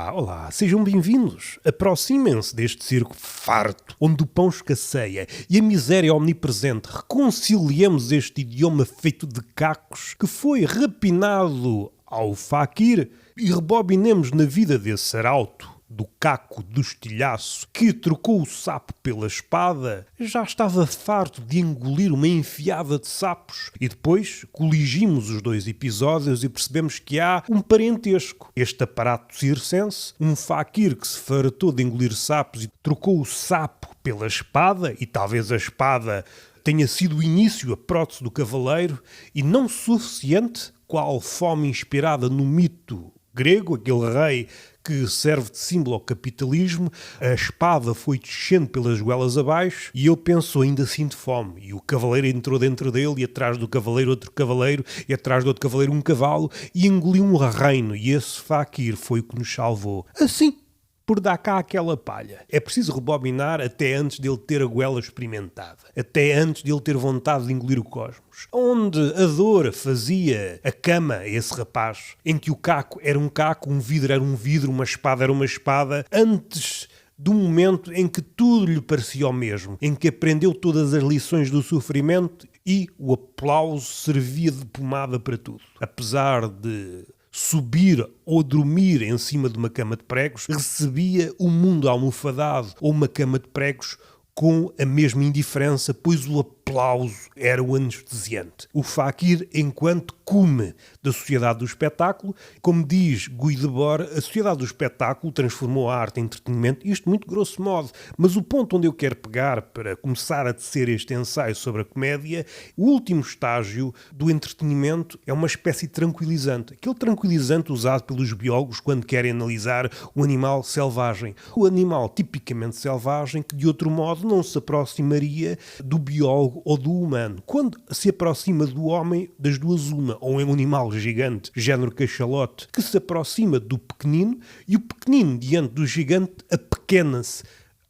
Olá, sejam bem-vindos. Aproximem-se deste circo farto, onde o pão escasseia e a miséria é omnipresente. Reconciliemos este idioma feito de cacos que foi rapinado ao faquir e rebobinemos na vida desse arauto, do caco do estilhaço, que trocou o sapo pela espada, já estava farto de engolir uma enfiada de sapos. E depois coligimos os dois episódios e percebemos que há um parentesco. Este aparato circense, um faquir que se fartou de engolir sapos e trocou o sapo pela espada, e talvez a espada tenha sido o início, a prótese do cavaleiro, e não suficiente, qual fome inspirada no mito grego, aquele rei que serve de símbolo ao capitalismo, a espada foi descendo pelas goelas abaixo e ele pensou, ainda sinto fome. E o cavaleiro entrou dentro dele e atrás do cavaleiro outro cavaleiro e atrás do outro cavaleiro um cavalo e engoliu um reino. E esse faquir foi o que nos salvou. Assim, por dar cá aquela palha. É preciso rebobinar até antes dele ter a goela experimentada. Até antes dele ter vontade de engolir o cosmos. Onde a dor fazia a cama a esse rapaz. Em que o caco era um caco, um vidro era um vidro, uma espada era uma espada. Antes do momento em que tudo lhe parecia o mesmo. Em que aprendeu todas as lições do sofrimento e o aplauso servia de pomada para tudo. Apesar de subir ou dormir em cima de uma cama de pregos, recebia o mundo almofadado ou uma cama de pregos com a mesma indiferença, pois o aplauso era o anestesiante. O faquir, enquanto cume da sociedade do espetáculo, como diz Guy Debord, a sociedade do espetáculo transformou a arte em entretenimento, isto muito grosso modo, mas o ponto onde eu quero pegar para começar a tecer este ensaio sobre a comédia, o último estágio do entretenimento é uma espécie de tranquilizante, aquele tranquilizante usado pelos biólogos quando querem analisar o animal selvagem. O animal tipicamente selvagem que de outro modo não se aproximaria do biólogo ou do humano. Quando se aproxima do homem, das duas uma, ou é um animal gigante, género cachalote, que se aproxima do pequenino e o pequenino diante do gigante apequena-se.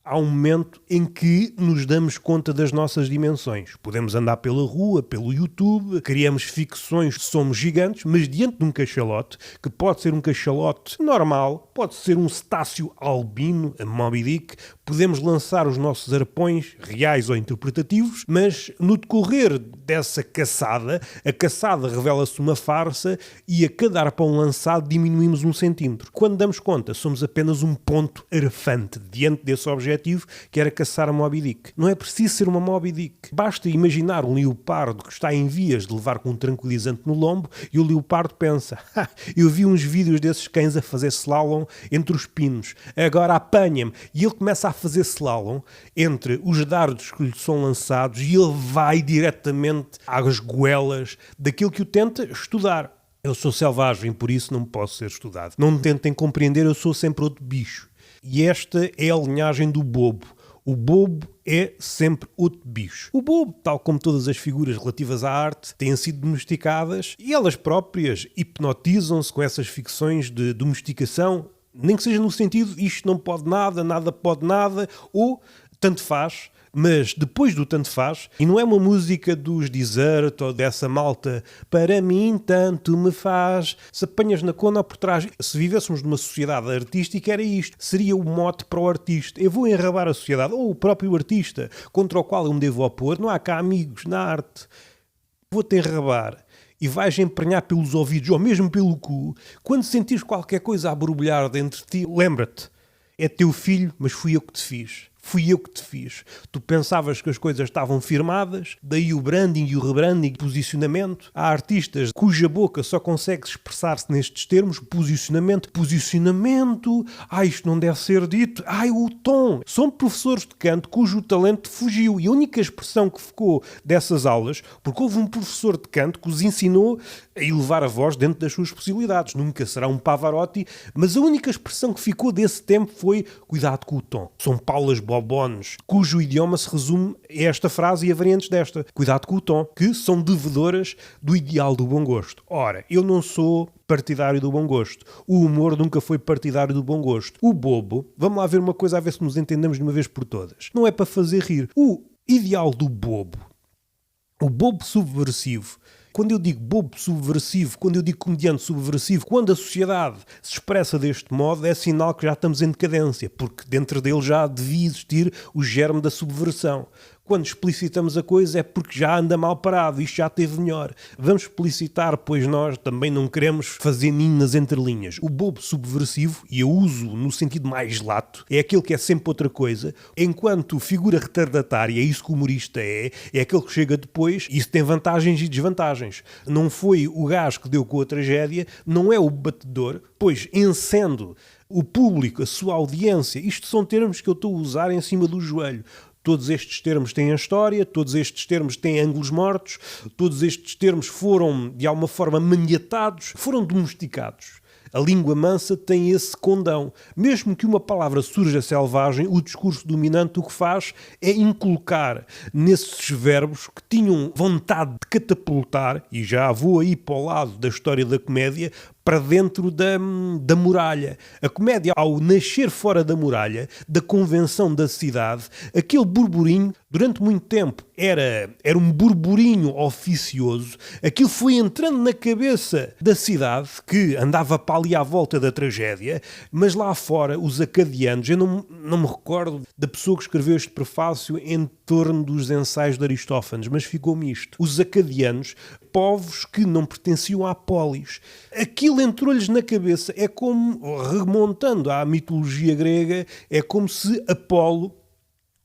Há um momento em que nos damos conta das nossas dimensões. Podemos andar pela rua, pelo YouTube, criamos ficções, somos gigantes, mas diante de um cachalote, que pode ser um cachalote normal, pode ser um cetáceo albino, a Moby Dick, podemos lançar os nossos arpões, reais ou interpretativos, mas no decorrer dessa caçada, a caçada revela-se uma farsa e a cada arpão lançado diminuímos 1 centímetro. Quando damos conta, somos apenas um ponto arfante diante desse objetivo que era caçar a Moby Dick. Não é preciso ser uma Moby Dick. Basta imaginar um leopardo que está em vias de levar com um tranquilizante no lombo e o leopardo pensa, eu vi uns vídeos desses cães a fazer slalom entre os pinos, agora apanha-me. E ele começa a fazer slalom entre os dardos que lhe são lançados e ele vai diretamente às goelas daquilo que o tenta estudar. Eu sou selvagem, por isso não posso ser estudado. Não me tentem compreender, eu sou sempre outro bicho. E esta é a linhagem do bobo. O bobo é sempre outro bicho. O bobo, tal como todas as figuras relativas à arte, têm sido domesticadas e elas próprias hipnotizam-se com essas ficções de domesticação, nem que seja no sentido isto não pode nada, nada pode nada, ou tanto faz. Mas depois do tanto faz, e não é uma música dos Desert ou dessa malta, para mim tanto me faz, se apanhas na cona por trás. Se vivêssemos numa sociedade artística era isto, seria o mote para o artista. Eu vou enrabar a sociedade, ou o próprio artista, contra o qual eu me devo opor. Não há cá amigos na arte. Vou-te enrabar e vais emprenhar pelos ouvidos, ou mesmo pelo cu. Quando sentires qualquer coisa a borbulhar dentro de ti, lembra-te, é teu filho, mas fui eu que te fiz. Fui eu que te fiz. Tu pensavas que as coisas estavam firmadas, daí o branding e o rebranding, posicionamento. Há artistas cuja boca só consegue expressar-se nestes termos, posicionamento, isto não deve ser dito, o tom. São professores de canto cujo talento fugiu e a única expressão que ficou dessas aulas, porque houve um professor de canto que os ensinou a elevar a voz dentro das suas possibilidades. Nunca será um Pavarotti, mas a única expressão que ficou desse tempo foi cuidado com o tom. São Paulas Bob Lobones, cujo idioma se resume a esta frase e a variantes desta. Cuidado com o tom, que são devedoras do ideal do bom gosto. Ora, eu não sou partidário do bom gosto. O humor nunca foi partidário do bom gosto. O bobo, vamos lá ver uma coisa a ver se nos entendemos de uma vez por todas. Não é para fazer rir. O ideal do bobo, o bobo subversivo, quando eu digo bobo subversivo, quando eu digo comediante subversivo, quando a sociedade se expressa deste modo, é sinal que já estamos em decadência, porque dentro dele já devia existir o germe da subversão. Quando explicitamos a coisa é porque já anda mal parado, isto já teve melhor. Vamos explicitar, pois nós também não queremos fazer ninho nas entrelinhas. O bobo subversivo, e eu uso no sentido mais lato, é aquele que é sempre outra coisa, enquanto figura retardatária, é isso que o humorista é aquele que chega depois, e isso tem vantagens e desvantagens. Não foi o gajo que deu com a tragédia, não é o batedor, pois encendo o público, a sua audiência, isto são termos que eu estou a usar em cima do joelho. Todos estes termos têm a história, todos estes termos têm ângulos mortos, todos estes termos foram, de alguma forma, maniatados, foram domesticados. A língua mansa tem esse condão. Mesmo que uma palavra surja selvagem, o discurso dominante o que faz é inculcar nesses verbos que tinham vontade de catapultar, e já vou aí para o lado da história da comédia, para dentro da muralha. A comédia, ao nascer fora da muralha, da convenção da cidade, aquele burburinho, durante muito tempo, era um burburinho oficioso. Aquilo foi entrando na cabeça da cidade, que andava para ali à volta da tragédia, mas lá fora, os acadianos, eu não me recordo da pessoa que escreveu este prefácio em torno dos ensaios de Aristófanes, mas ficou-me isto. Os acadianos, povos que não pertenciam à polis. Aquilo entrou-lhes na cabeça. É como, remontando à mitologia grega, é como se Apolo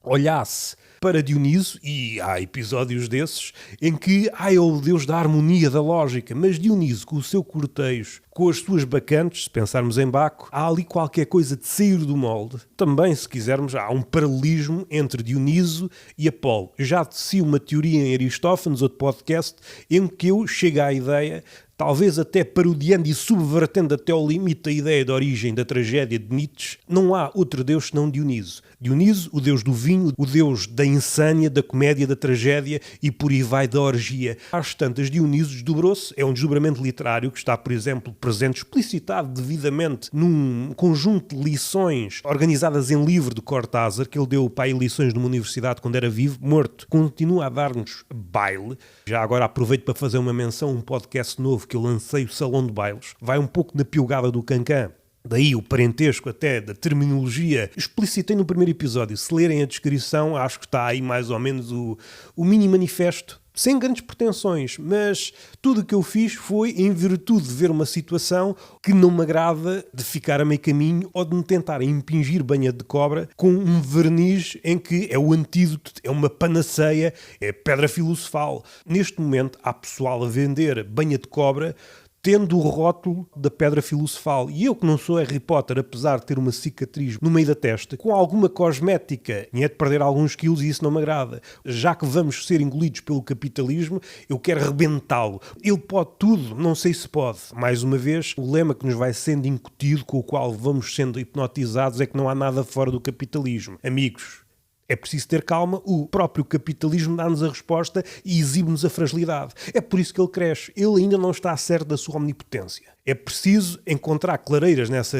olhasse para Dioniso, e há episódios desses, em que é o deus da harmonia, da lógica, mas Dioniso, com o seu cortejo, com as suas bacantes, se pensarmos em Baco, há ali qualquer coisa de sair do molde. Também, se quisermos, há um paralelismo entre Dioniso e Apolo. Já teci uma teoria em Aristófanes, outro podcast, em que eu chego à ideia, talvez até parodiando e subvertendo até ao limite a ideia da origem da tragédia de Nietzsche, não há outro deus senão Dioniso. Dioniso, o deus do vinho, o deus da insânia, da comédia, da tragédia e por aí vai da orgia. Às tantas, Dioniso desdobrou-se, é um desdobramento literário que está, por exemplo, presente, explicitado devidamente num conjunto de lições organizadas em livro de Cortázar, que ele deu para aí lições numa universidade quando era vivo, morto. Continua a dar-nos baile. Já agora aproveito para fazer uma menção a um podcast novo que eu lancei, o Salão de Bailes. Vai um pouco na piugada do Cancan. Daí o parentesco até da terminologia. Explicitei no primeiro episódio. Se lerem a descrição, acho que está aí mais ou menos o mini manifesto, sem grandes pretensões, mas tudo o que eu fiz foi em virtude de ver uma situação que não me agrada, de ficar a meio caminho ou de me tentar impingir banha de cobra com um verniz em que é o antídoto, é uma panaceia, é pedra filosofal. Neste momento há pessoal a vender banha de cobra tendo o rótulo da pedra filosofal. E eu, que não sou Harry Potter, apesar de ter uma cicatriz no meio da testa, com alguma cosmética, e é de perder alguns quilos, e isso não me agrada. Já que vamos ser engolidos pelo capitalismo, eu quero rebentá-lo. Ele pode tudo, não sei se pode. Mais uma vez, o lema que nos vai sendo incutido, com o qual vamos sendo hipnotizados, é que não há nada fora do capitalismo. Amigos, é preciso ter calma, o próprio capitalismo dá-nos a resposta e exibe-nos a fragilidade. É por isso que ele cresce. Ele ainda não está certo da sua omnipotência. É preciso encontrar clareiras nessa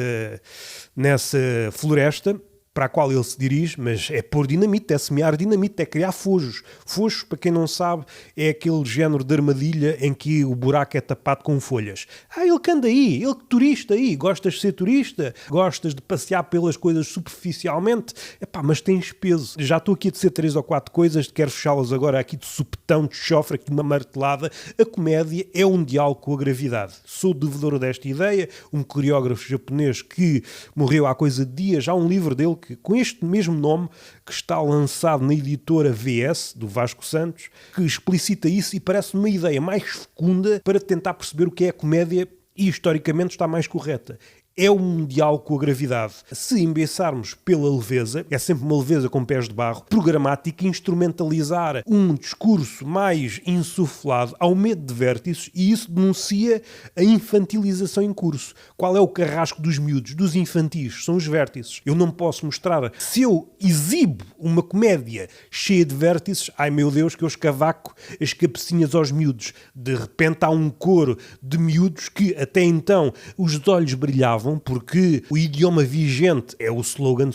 floresta para a qual ele se dirige, mas é pôr dinamite, é semear dinamite, é criar fojos. Fojos, para quem não sabe, é aquele género de armadilha em que o buraco é tapado com folhas. Ele que anda aí, ele que turista aí, gostas de ser turista, gostas de passear pelas coisas superficialmente, mas tens peso. Já estou aqui a dizer 3 ou 4 coisas, quero fechá-las agora aqui de supetão, de chofre, aqui de uma martelada. A comédia é um diálogo com a gravidade. Sou devedor desta ideia, um coreógrafo japonês que morreu há coisa de dias, há um livro dele com este mesmo nome, que está lançado na editora VS, do Vasco Santos, que explicita isso e parece uma ideia mais fecunda para tentar perceber o que é a comédia e, historicamente, está mais correta. é um diálogo com a gravidade. Se embeçarmos pela leveza, é sempre uma leveza com pés de barro, programática, instrumentalizar um discurso mais insuflado ao medo de vértices, e isso denuncia a infantilização em curso. Qual é o carrasco dos miúdos, dos infantis? São os vértices. Eu não posso mostrar. Se eu exibo uma comédia cheia de vértices, ai meu Deus, que eu escavaco as cabecinhas aos miúdos. De repente há um coro de miúdos que até então os olhos brilhavam, porque o idioma vigente é o slogan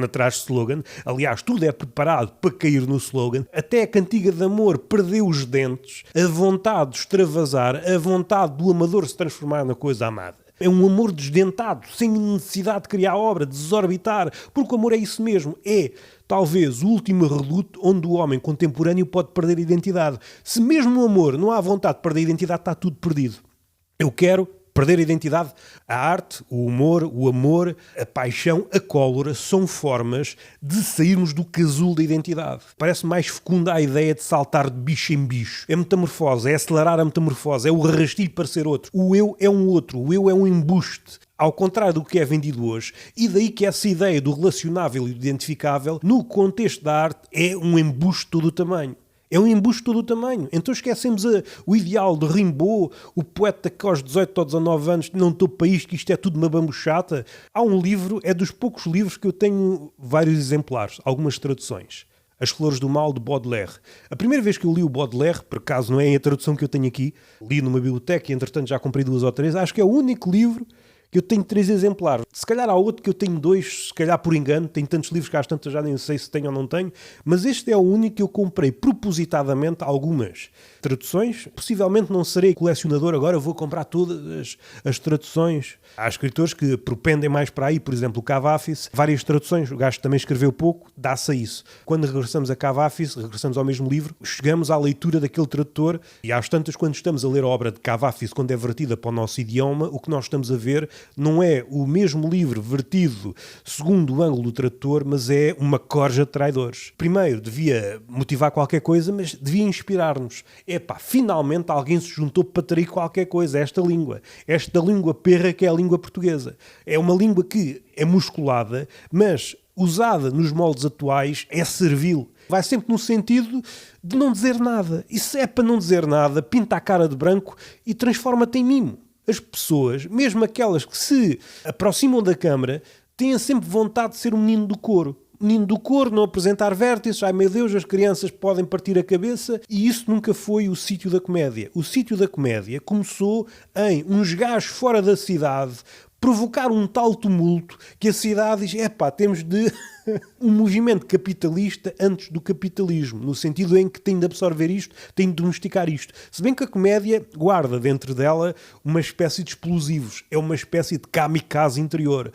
atrás de slogan. Aliás, tudo é preparado para cair no slogan. Até a cantiga de amor perdeu os dentes, a vontade de extravasar, a vontade do amador se transformar na coisa amada. É um amor desdentado, sem necessidade de criar obra, de desorbitar, porque o amor é isso mesmo. É, talvez, o último reduto onde o homem contemporâneo pode perder a identidade. Se mesmo no amor não há vontade de perder a identidade, está tudo perdido. Eu quero perder a identidade. A arte, o humor, o amor, a paixão, a cólera são formas de sairmos do casulo da identidade. Parece mais fecunda a ideia de saltar de bicho em bicho. É metamorfose, é acelerar a metamorfose, é o rastilho para ser outro. O eu é um outro, o eu é um embuste. Ao contrário do que é vendido hoje, e daí que essa ideia do relacionável e do identificável, no contexto da arte, é um embuste de todo o tamanho. É um embuste de todo o tamanho. Então esquecemos o ideal de Rimbaud, o poeta que aos 18 ou 19 anos não estou para isto, que isto é tudo uma bambuchata. Há um livro, é dos poucos livros que eu tenho vários exemplares, algumas traduções. As Flores do Mal, de Baudelaire. A primeira vez que eu li o Baudelaire, por acaso não é a tradução que eu tenho aqui, li numa biblioteca e entretanto já comprei 2 ou 3, acho que é o único livro que eu tenho 3 exemplares. Se calhar há outro que eu tenho 2, se calhar por engano, tenho tantos livros que às tantas já nem sei se tenho ou não tenho, mas este é o único que eu comprei propositadamente algumas traduções. Possivelmente não serei colecionador agora, vou comprar todas as traduções. Há escritores que propendem mais para aí, por exemplo, o Cavafis, várias traduções, o gajo também escreveu pouco, dá-se a isso. Quando regressamos a Cavafis, regressamos ao mesmo livro, chegamos à leitura daquele tradutor e às tantas, quando estamos a ler a obra de Cavafis, quando é vertida para o nosso idioma, o que nós estamos a ver não é o mesmo livro vertido segundo o ângulo do tradutor, mas é uma corja de traidores. Primeiro, devia motivar qualquer coisa, mas devia inspirar-nos. Epá, finalmente alguém se juntou para trair qualquer coisa, esta língua perra que é a língua portuguesa. É uma língua que é musculada, mas usada nos moldes atuais é servil. Vai sempre no sentido de não dizer nada. E se é para não dizer nada, pinta a cara de branco e transforma-te em mimo. As pessoas, mesmo aquelas que se aproximam da câmara, têm sempre vontade de ser um menino do coro. Menino do coro, não apresentar vértices, ai meu Deus, as crianças podem partir a cabeça, e isso nunca foi o sítio da comédia. O sítio da comédia começou em uns gajos fora da cidade provocar um tal tumulto que a cidade diz, temos de um movimento capitalista antes do capitalismo, no sentido em que tem de absorver isto, tem de domesticar isto. Se bem que a comédia guarda dentro dela uma espécie de explosivos, é uma espécie de kamikaze interior.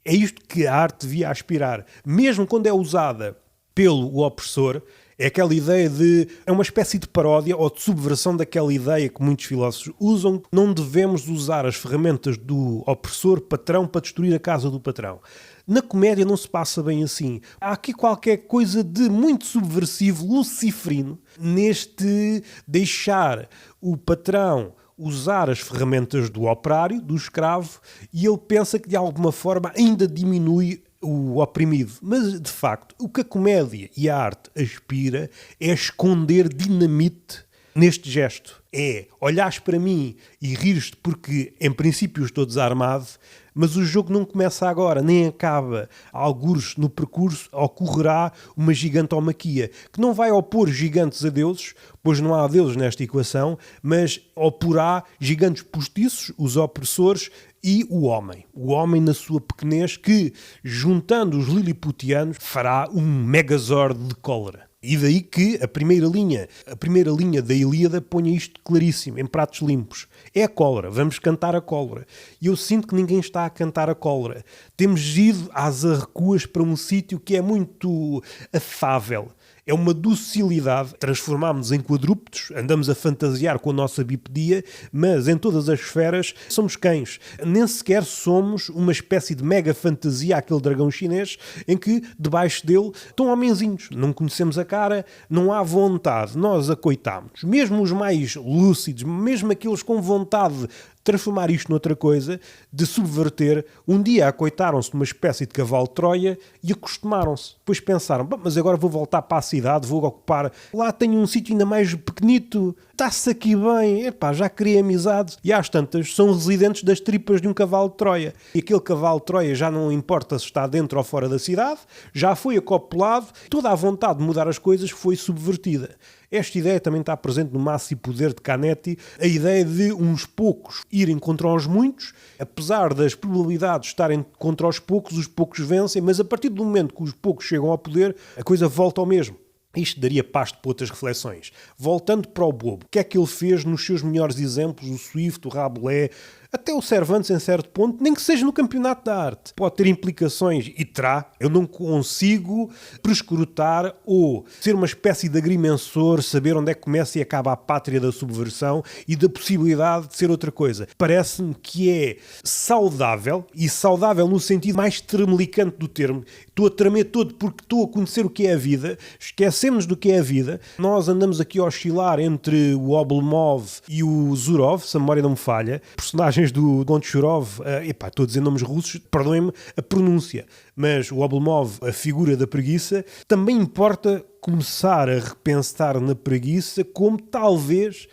É isto que a arte devia aspirar. Mesmo quando é usada pelo opressor, é aquela ideia de... é uma espécie de paródia ou de subversão daquela ideia que muitos filósofos usam. Não devemos usar as ferramentas do opressor patrão para destruir a casa do patrão. Na comédia não se passa bem assim. Há aqui qualquer coisa de muito subversivo, luciferino, neste deixar o patrão usar as ferramentas do operário, do escravo, e ele pensa que de alguma forma ainda diminui o oprimido. Mas, de facto, o que a comédia e a arte aspira é esconder dinamite neste gesto. É olhares para mim e rires-te porque, em princípio, estou desarmado, mas o jogo não começa agora, nem acaba. Algures no percurso ocorrerá uma gigantomaquia, que não vai opor gigantes a deuses, pois não há deuses nesta equação, mas oporá gigantes postiços, os opressores, e o homem na sua pequenez, que, juntando os liliputianos, fará um megazord de cólera. E daí que a primeira linha da Ilíada ponha isto claríssimo, em pratos limpos. É a cólera, vamos cantar a cólera. E eu sinto que ninguém está a cantar a cólera. Temos ido às arrecuas para um sítio que é muito afável. É uma docilidade, transformámos-nos em quadrúpedes, andamos a fantasiar com a nossa bipedia, mas em todas as esferas somos cães. Nem sequer somos uma espécie de mega fantasia, aquele dragão chinês, em que debaixo dele estão homenzinhos. Não conhecemos a cara, não há vontade, nós acoitamos. Mesmo os mais lúcidos, mesmo aqueles com vontade transformar isto noutra coisa, de subverter. Um dia acoitaram-se numa espécie de cavalo de Troia e acostumaram-se. Depois pensaram, mas agora vou voltar para a cidade, vou ocupar, lá tenho um sítio ainda mais pequenito, está-se aqui bem, já criei amizades. E às tantas são residentes das tripas de um cavalo de Troia. E aquele cavalo de Troia já não importa se está dentro ou fora da cidade, já foi acopulado, toda a vontade de mudar as coisas foi subvertida. Esta ideia também está presente no Massa e Poder de Canetti, a ideia de uns poucos irem contra os muitos, apesar das probabilidades estarem contra os poucos vencem, mas a partir do momento que os poucos chegam ao poder, a coisa volta ao mesmo. Isto daria pasto para outras reflexões. Voltando para o Bobo, o que é que ele fez nos seus melhores exemplos, o Swift, o Rabelais, até o Cervantes em certo ponto, nem que seja no campeonato da arte. Pode ter implicações, e terá. Eu não consigo prescrutar ou ser uma espécie de agrimensor, saber onde é que começa e acaba a pátria da subversão e da possibilidade de ser outra coisa. Parece-me que é saudável, e saudável no sentido mais tremelicante do termo. Estou a tremer todo porque estou a conhecer o que é a vida, esquecemos do que é a vida. Nós andamos aqui a oscilar entre o Oblomov e o Zurov, se a memória não me falha, personagens do Gontcharov, estou a dizer nomes russos, perdoem-me a pronúncia, mas o Oblomov, a figura da preguiça, também importa começar a repensar na preguiça como talvez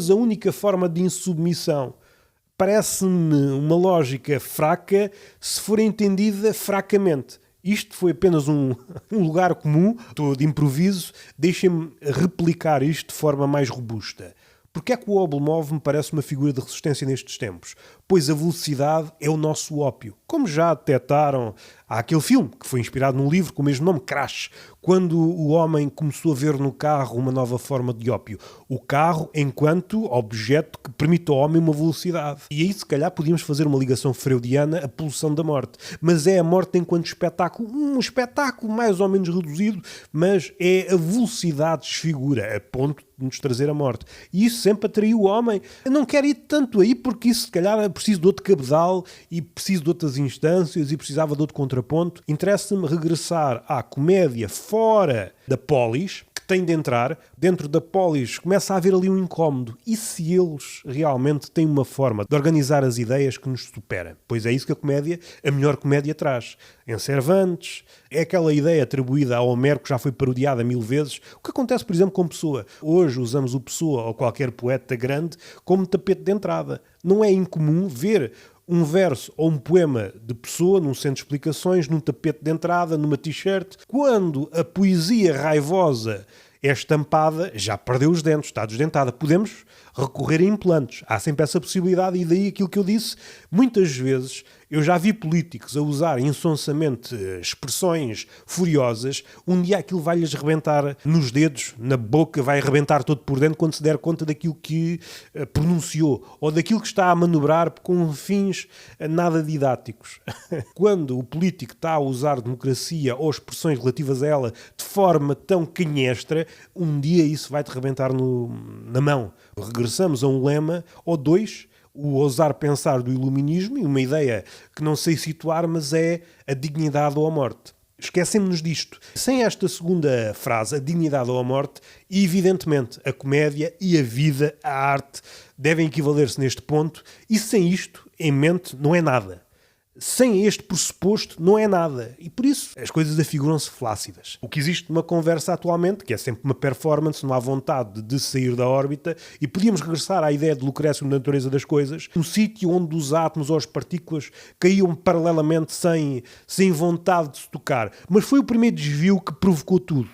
a única forma de insubmissão. Parece-me uma lógica fraca se for entendida fracamente. Isto foi apenas um lugar comum, estou de improviso, deixem-me replicar isto de forma mais robusta. Porque é que o Oblomov me parece uma figura de resistência nestes tempos? Pois a velocidade é o nosso ópio. Como já detectaram, há aquele filme que foi inspirado num livro com o mesmo nome, Crash, quando o homem começou a ver no carro uma nova forma de ópio. O carro enquanto objeto que permite ao homem uma velocidade. E aí, se calhar, podíamos fazer uma ligação freudiana à pulsão da morte. Mas é a morte enquanto espetáculo, um espetáculo mais ou menos reduzido, mas é a velocidade desfigura, a ponto de nos trazer a morte. E isso sempre atraiu o homem. Eu não quero ir tanto aí porque isso, se calhar, preciso de outro cabedal e preciso de outras instâncias e precisava de outro contraponto. Interessa-me regressar à comédia fora da polis, que tem de entrar. Dentro da polis começa a haver ali um incómodo. E se eles realmente têm uma forma de organizar as ideias que nos supera? Pois é isso que a melhor comédia traz. Em Cervantes, é aquela ideia atribuída a Homero que já foi parodiada 1000 vezes. O que acontece, por exemplo, com Pessoa? Hoje usamos o Pessoa ou qualquer poeta grande como tapete de entrada. Não é incomum ver um verso ou um poema de Pessoa num centro de explicações, num tapete de entrada, numa t-shirt. Quando a poesia raivosa é estampada, já perdeu os dentes, está desdentada. Podemos recorrer a implantes. Há sempre essa possibilidade e daí aquilo que eu disse. Muitas vezes eu já vi políticos a usar insonsamente expressões furiosas. Um dia aquilo vai-lhes rebentar nos dedos, na boca, vai rebentar todo por dentro quando se der conta daquilo que pronunciou ou daquilo que está a manobrar com fins nada didáticos. Quando o político está a usar democracia ou expressões relativas a ela de forma tão canhestra, um dia isso vai-te rebentar na mão. Regressamos a um lema ou dois, o ousar pensar do iluminismo, e uma ideia que não sei situar, mas é a dignidade ou a morte. Esquecemos-nos disto. Sem esta segunda frase, a dignidade ou a morte, evidentemente a comédia e a vida, a arte, devem equivaler-se neste ponto, e sem isto em mente não é nada. Sem este pressuposto não é nada. E por isso as coisas afiguram-se flácidas. O que existe numa conversa atualmente, que é sempre uma performance, não há vontade de sair da órbita, e podíamos regressar à ideia de Lucrécio na natureza das coisas, um sítio onde os átomos ou as partículas caíam paralelamente sem vontade de se tocar. Mas foi o primeiro desvio que provocou tudo.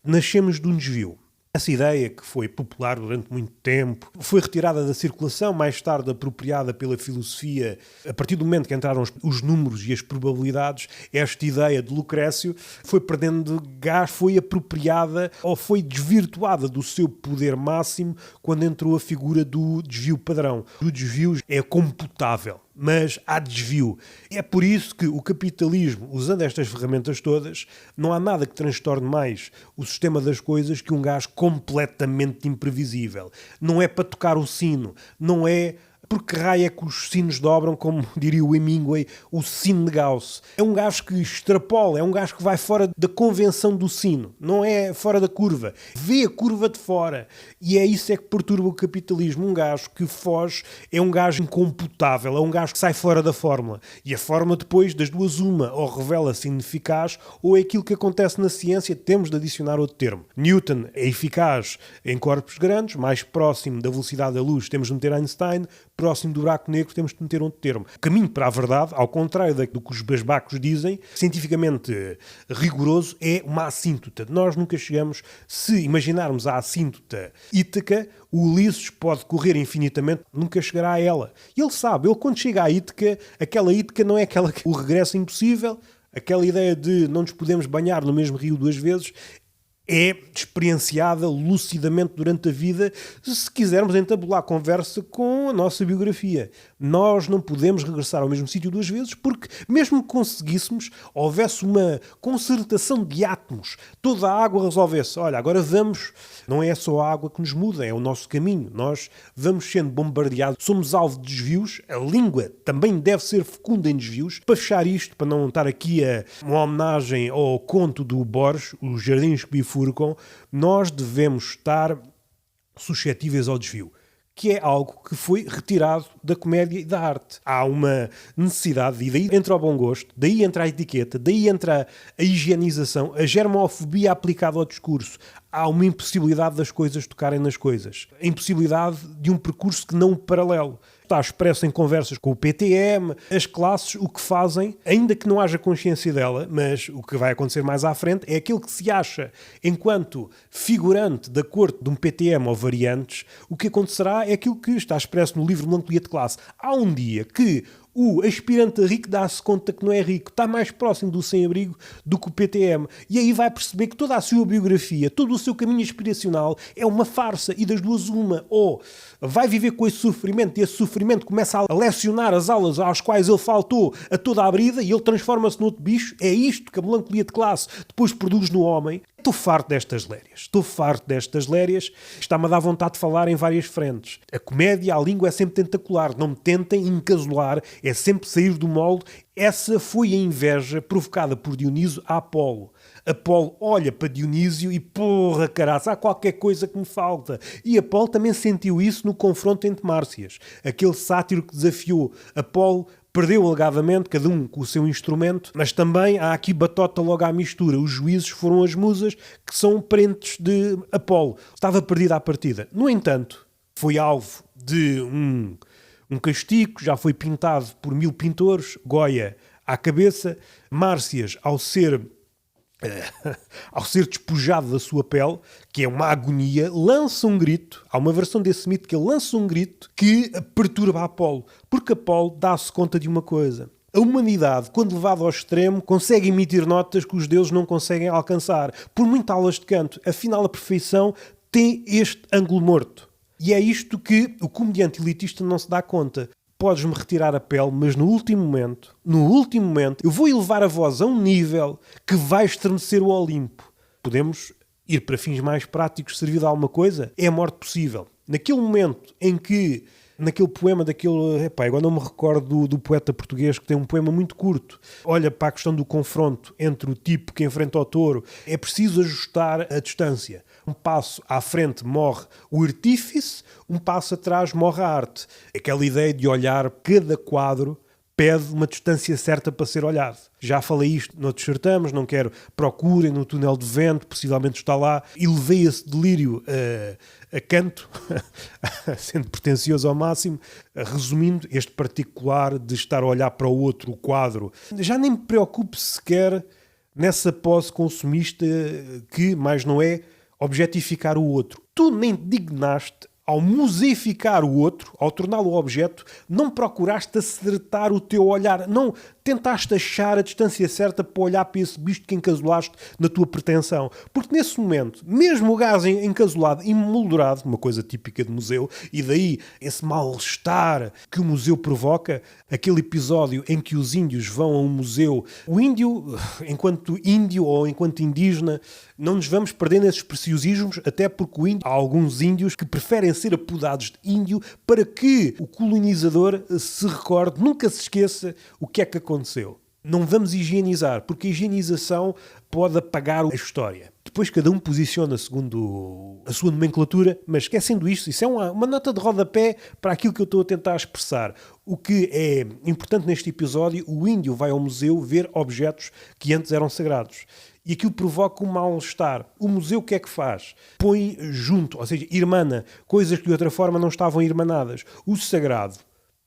Nascemos de um desvio. Essa ideia, que foi popular durante muito tempo, foi retirada da circulação, mais tarde apropriada pela filosofia. A partir do momento que entraram os números e as probabilidades, esta ideia de Lucrécio foi perdendo gás, foi apropriada ou foi desvirtuada do seu poder máximo quando entrou a figura do desvio padrão. O desvio é computável. Mas há desvio. É por isso que o capitalismo, usando estas ferramentas todas, não há nada que transtorne mais o sistema das coisas que um gás completamente imprevisível. Não é para tocar o sino, não é Porque raio é que os sinos dobram, como diria o Hemingway, o sino de Gauss. É um gajo que extrapola, é um gajo que vai fora da convenção do sino, não é fora da curva. Vê a curva de fora. E é isso é que perturba o capitalismo. Um gajo que foge é um gajo incomputável, é um gajo que sai fora da fórmula. E a fórmula depois, das duas uma, ou revela-se ineficaz, ou é aquilo que acontece na ciência, temos de adicionar outro termo. Newton é eficaz em corpos grandes, mais próximo da velocidade da luz temos de meter Einstein, próximo do buraco negro temos de meter outro termo. O caminho para a verdade, ao contrário do que os basbacos dizem, cientificamente rigoroso, é uma assíntota. Nós nunca chegamos, se imaginarmos a assíntota Ítaca, o Ulisses pode correr infinitamente, nunca chegará a ela. E ele sabe, ele quando chega à Ítaca, aquela Ítaca não é aquela que o regresso é impossível, aquela ideia de não nos podemos banhar no mesmo rio duas vezes, é experienciada lucidamente durante a vida, se quisermos entabular a conversa com a nossa biografia. Nós não podemos regressar ao mesmo sítio duas vezes porque, mesmo que conseguíssemos, houvesse uma concertação de átomos, toda a água resolvesse. Olha, agora vamos... Não é só a água que nos muda, é o nosso caminho. Nós vamos sendo bombardeados, somos alvo de desvios, a língua também deve ser fecunda em desvios. Para fechar isto, para não estar aqui uma homenagem ao conto do Borges, Os Jardins que Bifurcam, nós devemos estar suscetíveis ao desvio, que é algo que foi retirado da comédia e da arte. Há uma necessidade, e daí entra o bom gosto, daí entra a etiqueta, daí entra a higienização, a germofobia aplicada ao discurso. Há uma impossibilidade das coisas tocarem nas coisas. A impossibilidade de um percurso que não paralelo. Está expresso em conversas com o PTM, as classes, o que fazem, ainda que não haja consciência dela, mas o que vai acontecer mais à frente é aquele que se acha enquanto figurante da corte de um PTM ou variantes, o que acontecerá é aquilo que está expresso no livro Melancolia de Classe. Há um dia que o aspirante a rico dá-se conta que não é rico, está mais próximo do sem-abrigo do que o PTM. E aí vai perceber que toda a sua biografia, todo o seu caminho aspiracional é uma farsa e das duas uma. Ou vai viver com esse sofrimento e esse sofrimento começa a lecionar as aulas às quais ele faltou a toda a brida e ele transforma-se noutro bicho. É isto que a melancolia de classe depois produz no homem. Estou farto destas lérias. Está-me a dar vontade de falar em várias frentes. A comédia, a língua é sempre tentacular. Não me tentem encasular, é sempre sair do molde. Essa foi a inveja provocada por Dionísio a Apolo. Apolo olha para Dionísio e porra, caraça, há qualquer coisa que me falta. E Apolo também sentiu isso no confronto entre Márcias. Aquele sátiro que desafiou Apolo perdeu alegadamente, cada um com o seu instrumento, mas também há aqui batota logo à mistura. Os juízes foram as musas, que são parentes de Apolo. Estava perdida à partida. No entanto, foi alvo de um castigo, já foi pintado por 1000 pintores, Goya à cabeça. Márcias, ao ser despojado da sua pele, que é uma agonia, lança um grito. Há uma versão desse mito que ele lança um grito que perturba Apolo, porque Apolo dá-se conta de uma coisa. A humanidade, quando levada ao extremo, consegue emitir notas que os deuses não conseguem alcançar. Por muitas aulas de canto, afinal a perfeição tem este ângulo morto. E é isto que o comediante elitista não se dá conta. Podes-me retirar a pele, mas no último momento, eu vou elevar a voz a um nível que vai estremecer o Olimpo. Podemos ir para fins mais práticos, servir de alguma coisa? É a morte possível. Naquele momento em que, naquele poema agora não me recordo do poeta português que tem um poema muito curto, olha para a questão do confronto entre o tipo que enfrenta o touro, é preciso ajustar a distância. Um passo à frente morre o artífice, um passo atrás morre a arte. Aquela ideia de olhar cada quadro pede uma distância certa para ser olhado. Já falei isto noutros certames, não quero. Procurem no túnel de vento, possivelmente está lá. E levei esse delírio a canto, sendo pretencioso ao máximo. Resumindo, este particular de estar a olhar para o outro, o quadro, já nem me preocupo sequer nessa pose consumista que, mais não é, objetificar o outro. Tu nem te dignaste, ao museificar o outro, ao torná-lo objeto, não procuraste acertar o teu olhar, não tentaste achar a distância certa para olhar para esse bicho que encasulaste na tua pretensão. Porque nesse momento, mesmo o gás encasulado, emoldurado, uma coisa típica de museu, e daí esse mal-estar que o museu provoca, aquele episódio em que os índios vão a um museu, o índio, enquanto índio ou enquanto indígena, não nos vamos perder nesses preciosismos, até porque há alguns índios que preferem ser apodados de índio para que o colonizador se recorde, nunca se esqueça o que é que aconteceu. Não vamos higienizar, porque a higienização pode apagar a história. Depois cada um posiciona segundo a sua nomenclatura, mas esquecendo isto, isso é uma nota de rodapé para aquilo que eu estou a tentar expressar. O que é importante neste episódio, o índio vai ao museu ver objetos que antes eram sagrados. E aquilo provoca um mal-estar. O museu o que é que faz? Põe junto, ou seja, irmana, coisas que de outra forma não estavam irmanadas. O sagrado,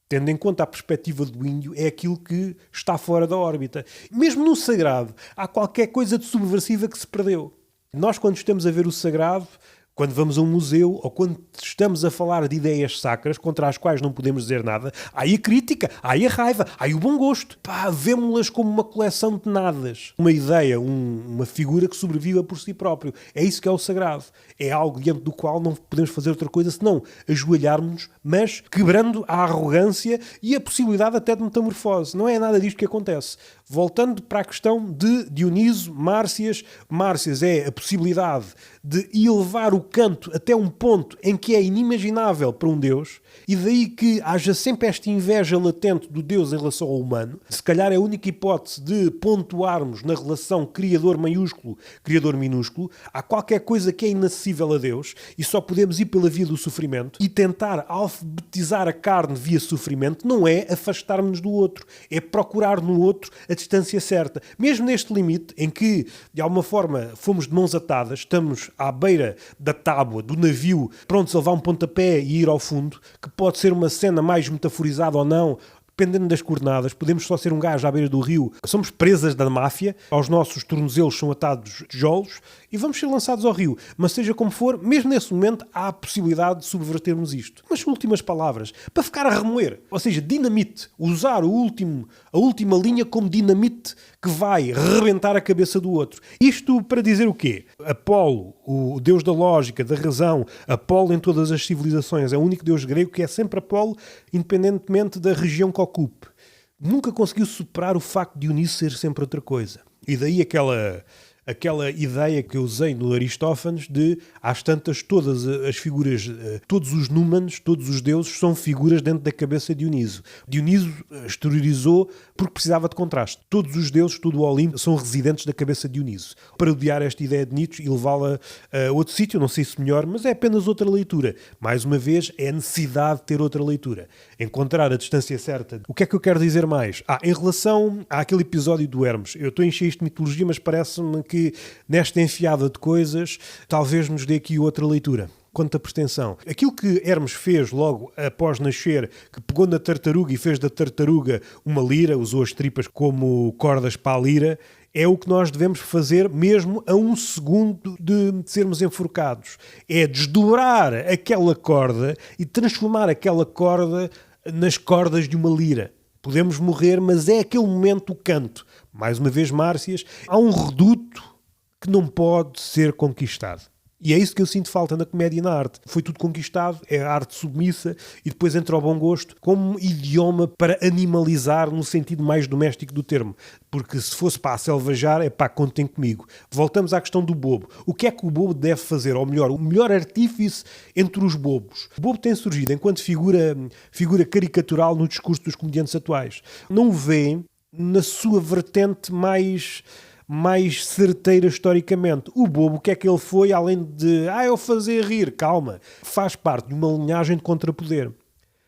tendo em conta a perspectiva do índio, é aquilo que está fora da órbita. Mesmo no sagrado, há qualquer coisa de subversiva que se perdeu. Nós, quando estamos a ver o sagrado, quando vamos a um museu ou quando estamos a falar de ideias sacras contra as quais não podemos dizer nada, há aí a crítica, há aí a raiva, há aí o bom gosto. Vemo-las como uma coleção de nadas. Uma ideia, uma figura que sobreviva por si próprio. É isso que é o sagrado. É algo diante do qual não podemos fazer outra coisa senão ajoelharmos-nos, mas quebrando a arrogância e a possibilidade até de metamorfose. Não é nada disto que acontece. Voltando para a questão de Dioniso, Márcias. Márcias é a possibilidade de elevar o canto até um ponto em que é inimaginável para um Deus, e daí que haja sempre esta inveja latente do Deus em relação ao humano. Se calhar é a única hipótese de pontuarmos na relação Criador maiúsculo, Criador minúsculo. Há qualquer coisa que é inacessível a Deus e só podemos ir pela via do sofrimento, e tentar alfabetizar a carne via sofrimento não é afastar-nos do outro, é procurar no outro a distância certa. Mesmo neste limite em que, de alguma forma, fomos de mãos atadas, estamos à beira da tábua, do navio, prontos a levar um pontapé e ir ao fundo, que pode ser uma cena mais metaforizada ou não, dependendo das coordenadas. Podemos só ser um gajo à beira do rio. Somos presas da máfia, aos nossos tornozelos são atados tijolos e vamos ser lançados ao rio. Mas seja como for, mesmo nesse momento há a possibilidade de subvertermos isto. Mas últimas palavras, para ficar a remoer. Ou seja, dinamite. Usar a última linha como dinamite que vai rebentar a cabeça do outro. Isto para dizer o quê? Apolo, o deus da lógica, da razão, Apolo em todas as civilizações, é o único deus grego que é sempre Apolo, independentemente da região que ocupe. Nunca conseguiu superar o facto de Dioniso ser sempre outra coisa. E daí aquela ideia que eu usei no Aristófanes de, às tantas, todas as figuras, todos os númenos, todos os deuses são figuras dentro da cabeça de Dioniso. Dioniso exteriorizou porque precisava de contraste. Todos os deuses, todo o Olimpo, são residentes da cabeça de Dioniso. Parodiar esta ideia de Nietzsche e levá-la a outro sítio, não sei se melhor, mas é apenas outra leitura. Mais uma vez, é a necessidade de ter outra leitura. Encontrar a distância certa. O que é que eu quero dizer mais? Em relação àquele episódio do Hermes, eu estou a encher isto de mitologia, mas parece-me que nesta enfiada de coisas, talvez nos dê aqui outra leitura. Quanto à pretensão. Aquilo que Hermes fez logo após nascer, que pegou na tartaruga e fez da tartaruga uma lira, usou as tripas como cordas para a lira, é o que nós devemos fazer mesmo a um segundo de sermos enforcados. É desdobrar aquela corda e transformar aquela corda nas cordas de uma lira. Podemos morrer, mas é aquele momento o canto. Mais uma vez, Márcias, há um reduto que não pode ser conquistado. E é isso que eu sinto falta na comédia e na arte. Foi tudo conquistado, é a arte submissa e depois entra o bom gosto como idioma para animalizar no sentido mais doméstico do termo. Porque se fosse para selvajar, contem comigo. Voltamos à questão do bobo. O que é que o bobo deve fazer? Ou melhor, o melhor artífice entre os bobos. O bobo tem surgido enquanto figura caricatural no discurso dos comediantes atuais. Não o veem na sua vertente mais certeira historicamente. O bobo, o que é que ele foi, além de eu fazer rir? Calma. Faz parte de uma linhagem de contrapoder.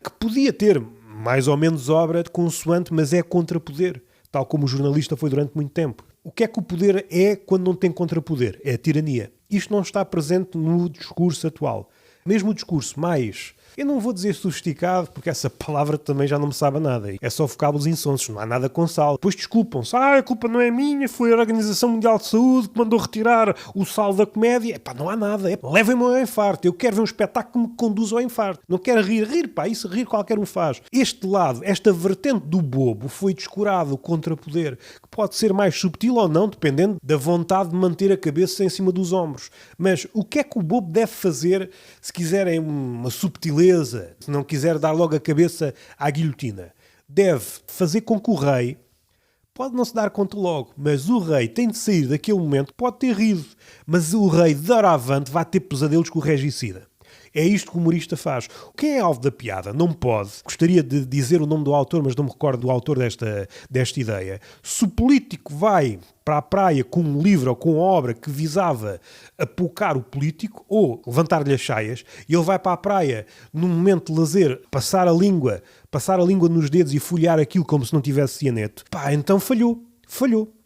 Que podia ter mais ou menos obra de consoante, mas é contrapoder. Tal como o jornalista foi durante muito tempo. O que é que o poder é quando não tem contrapoder? É a tirania. Isto não está presente no discurso atual. Mesmo o discurso mais Eu não vou dizer sofisticado, porque essa palavra também já não me sabe a nada. É só vocábulos insonsos, não há nada com sal. Depois desculpam-se. A culpa não é minha, foi a Organização Mundial de Saúde que mandou retirar o sal da comédia. Epá, não há nada. Levem-me ao infarto. Eu quero ver um espetáculo que me conduza ao infarto. Não quero rir, isso rir qualquer um faz. Este lado, esta vertente do bobo foi descurado contra poder, que pode ser mais subtil ou não, dependendo da vontade de manter a cabeça em cima dos ombros. Mas o que é que o bobo deve fazer se quiserem uma subtileza, se não quiser dar logo a cabeça à guilhotina? Deve fazer com que o rei, pode não se dar conta logo, mas o rei tem de sair daquele momento, pode ter rido, mas o rei de doravante vai ter pesadelos com o regicida. É isto que o humorista faz. Quem é alvo da piada não pode, gostaria de dizer o nome do autor, mas não me recordo do autor desta ideia. Se o político vai para a praia com um livro ou com uma obra que visava apocar o político ou levantar-lhe as saias, e ele vai para a praia num momento de lazer, passar a língua nos dedos e folhear aquilo como se não tivesse cianeto, então falhou.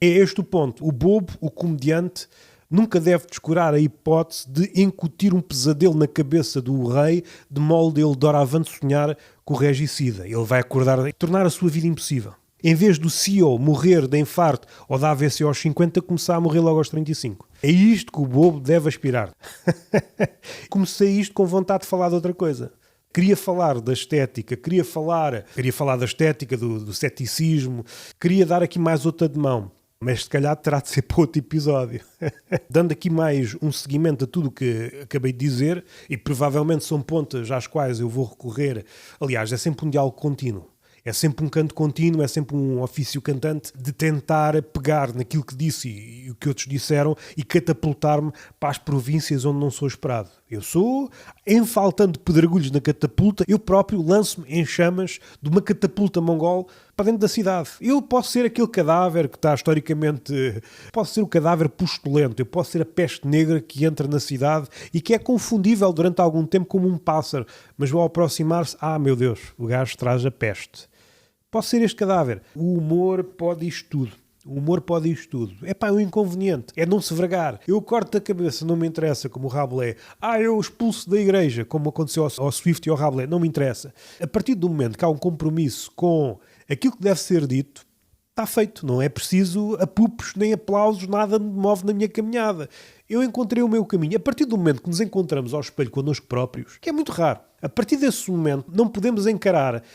É este o ponto. O bobo, o comediante, nunca deve descurar a hipótese de incutir um pesadelo na cabeça do rei, de modo ele doravante sonhar com o regicida. Ele vai acordar e tornar a sua vida impossível. Em vez do CEO morrer de infarto ou de AVC aos 50, começar a morrer logo aos 35. É isto que o bobo deve aspirar. Comecei isto com vontade de falar de outra coisa. Queria falar da estética, queria falar da estética, do ceticismo, queria dar aqui mais outra de mão. Mas se calhar terá de ser para outro episódio. Dando aqui mais um seguimento a tudo o que acabei de dizer, e provavelmente são pontas às quais eu vou recorrer. Aliás, é sempre um diálogo contínuo. É sempre um canto contínuo, é sempre um ofício cantante de tentar pegar naquilo que disse e o que outros disseram e catapultar-me para as províncias onde não sou esperado. Eu sou, enfaltando pedregulhos na catapulta, eu próprio lanço-me em chamas de uma catapulta mongol para dentro da cidade. Eu posso ser aquele cadáver que está historicamente... Posso ser o cadáver pustulento, eu posso ser a peste negra que entra na cidade e que é confundível durante algum tempo como um pássaro, mas vou aproximar-se, meu Deus, o gajo traz a peste. Posso ser este cadáver. O humor pode isto tudo. É um inconveniente. É não se vergar. Eu corto a cabeça, não me interessa, como o Rabelais. Eu expulso da igreja, como aconteceu ao Swift e ao Rabelais. Não me interessa. A partir do momento que há um compromisso com aquilo que deve ser dito, está feito. Não é preciso apupos nem aplausos, nada me move na minha caminhada. Eu encontrei o meu caminho. A partir do momento que nos encontramos ao espelho connosco próprios, que é muito raro, a partir desse momento não podemos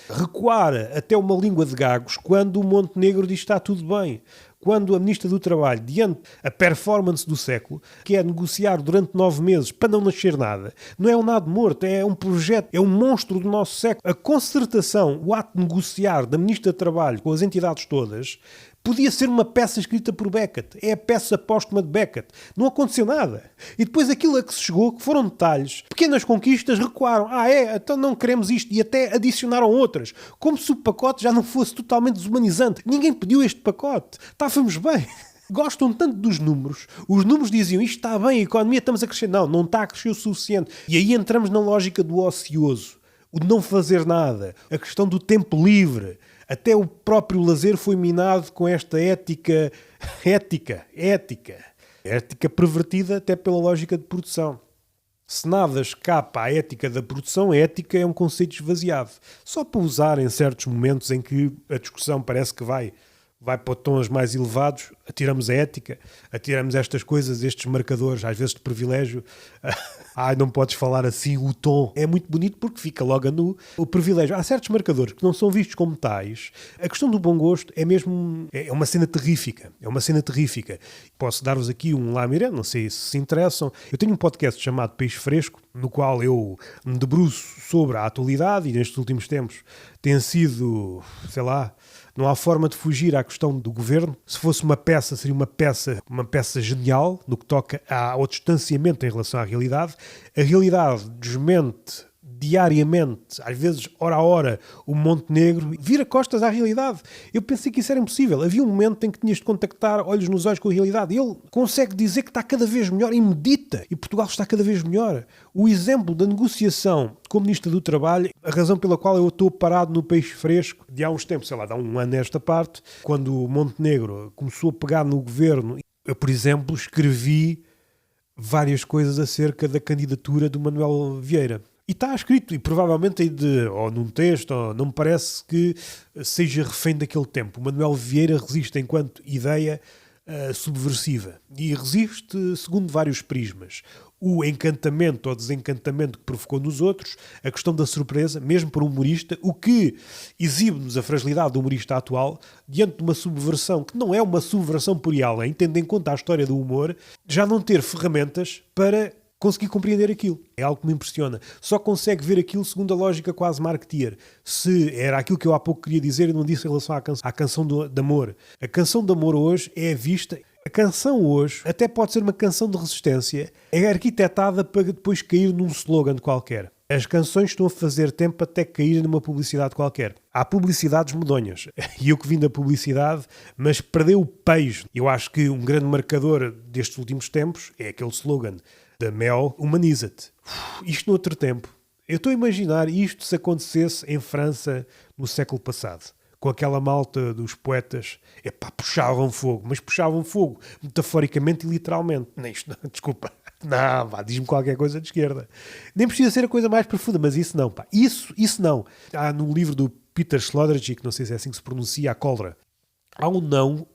recuar até uma língua de gagos quando o Montenegro diz que está tudo bem. Quando a Ministra do Trabalho, diante a performance do século, que é negociar durante 9 meses para não nascer nada, não é um nada morto, é um projeto, é um monstro do nosso século. A concertação, o ato de negociar da Ministra do Trabalho com as entidades todas, podia ser uma peça escrita por Beckett. É a peça póstuma de Beckett. Não aconteceu nada. E depois aquilo a que se chegou, que foram detalhes, pequenas conquistas, recuaram. Então não queremos isto. E até adicionaram outras. Como se o pacote já não fosse totalmente desumanizante. Ninguém pediu este pacote. Estávamos bem. Gostam tanto dos números. Os números diziam, isto está bem, a economia estamos a crescer. Não está a crescer o suficiente. E aí entramos na lógica do ocioso. O de não fazer nada. A questão do tempo livre. Até o próprio lazer foi minado com esta ética pervertida até pela lógica de produção. Se nada escapa à ética da produção, a ética é um conceito esvaziado. Só para usar em certos momentos em que a discussão parece que vai para tons mais elevados, atiramos a ética, atiramos estas coisas, estes marcadores, às vezes de privilégio. Não podes falar assim, o tom. É muito bonito porque fica logo o privilégio. Há certos marcadores que não são vistos como tais. A questão do bom gosto é mesmo... É uma cena terrífica. Posso dar-vos aqui um lamiré, não sei se interessam. Eu tenho um podcast chamado Peixe Fresco, no qual eu me debruço sobre a atualidade e nestes últimos tempos tem sido, não há forma de fugir à questão do governo. Se fosse uma peça, seria uma peça genial no que toca ao distanciamento em relação à realidade. A realidade desmente diariamente, às vezes hora a hora, o Montenegro vira costas à realidade. Eu pensei que isso era impossível. Havia um momento em que tinhas de contactar olhos nos olhos com a realidade. Ele consegue dizer que está cada vez melhor e medita. E Portugal está cada vez melhor. O exemplo da negociação com o Ministro do Trabalho, a razão pela qual eu estou parado no Peixe Fresco, de há uns tempos, há um ano nesta parte, quando o Montenegro começou a pegar no governo, eu, por exemplo, escrevi várias coisas acerca da candidatura do Manuel Vieira. E está escrito, e provavelmente ou num texto, ou não me parece que seja refém daquele tempo. O Manuel Vieira resiste enquanto ideia subversiva. E resiste segundo vários prismas. O encantamento ou desencantamento que provocou nos outros, a questão da surpresa, mesmo para um humorista, o que exibe-nos a fragilidade do humorista atual, diante de uma subversão, que não é uma subversão por aí além, tendo em conta a história do humor, já não ter ferramentas para conseguir compreender aquilo. É algo que me impressiona. Só consegue ver aquilo segundo a lógica quase marketeer. Se era aquilo que eu há pouco queria dizer e não disse em relação à canção de amor. A canção de amor hoje é vista... A canção hoje até pode ser uma canção de resistência. É arquitetada para depois cair num slogan qualquer. As canções estão a fazer tempo até cair numa publicidade qualquer. Há publicidades medonhas. E eu que vim da publicidade, mas perdeu o pejo. Eu acho que um grande marcador destes últimos tempos é aquele slogan da Mel, humaniza-te. Isto no outro tempo. Eu estou a imaginar isto se acontecesse em França no século passado. Com aquela malta dos poetas, puxavam fogo, mas puxavam fogo metaforicamente e literalmente. Nem isto, não, desculpa. Não, diz-me qualquer coisa de esquerda. Nem precisa ser a coisa mais profunda, mas isso não, pá. Isso não. Há num livro do Peter Sloterdijk, que não sei se é assim que se pronuncia, A Cólera, há um não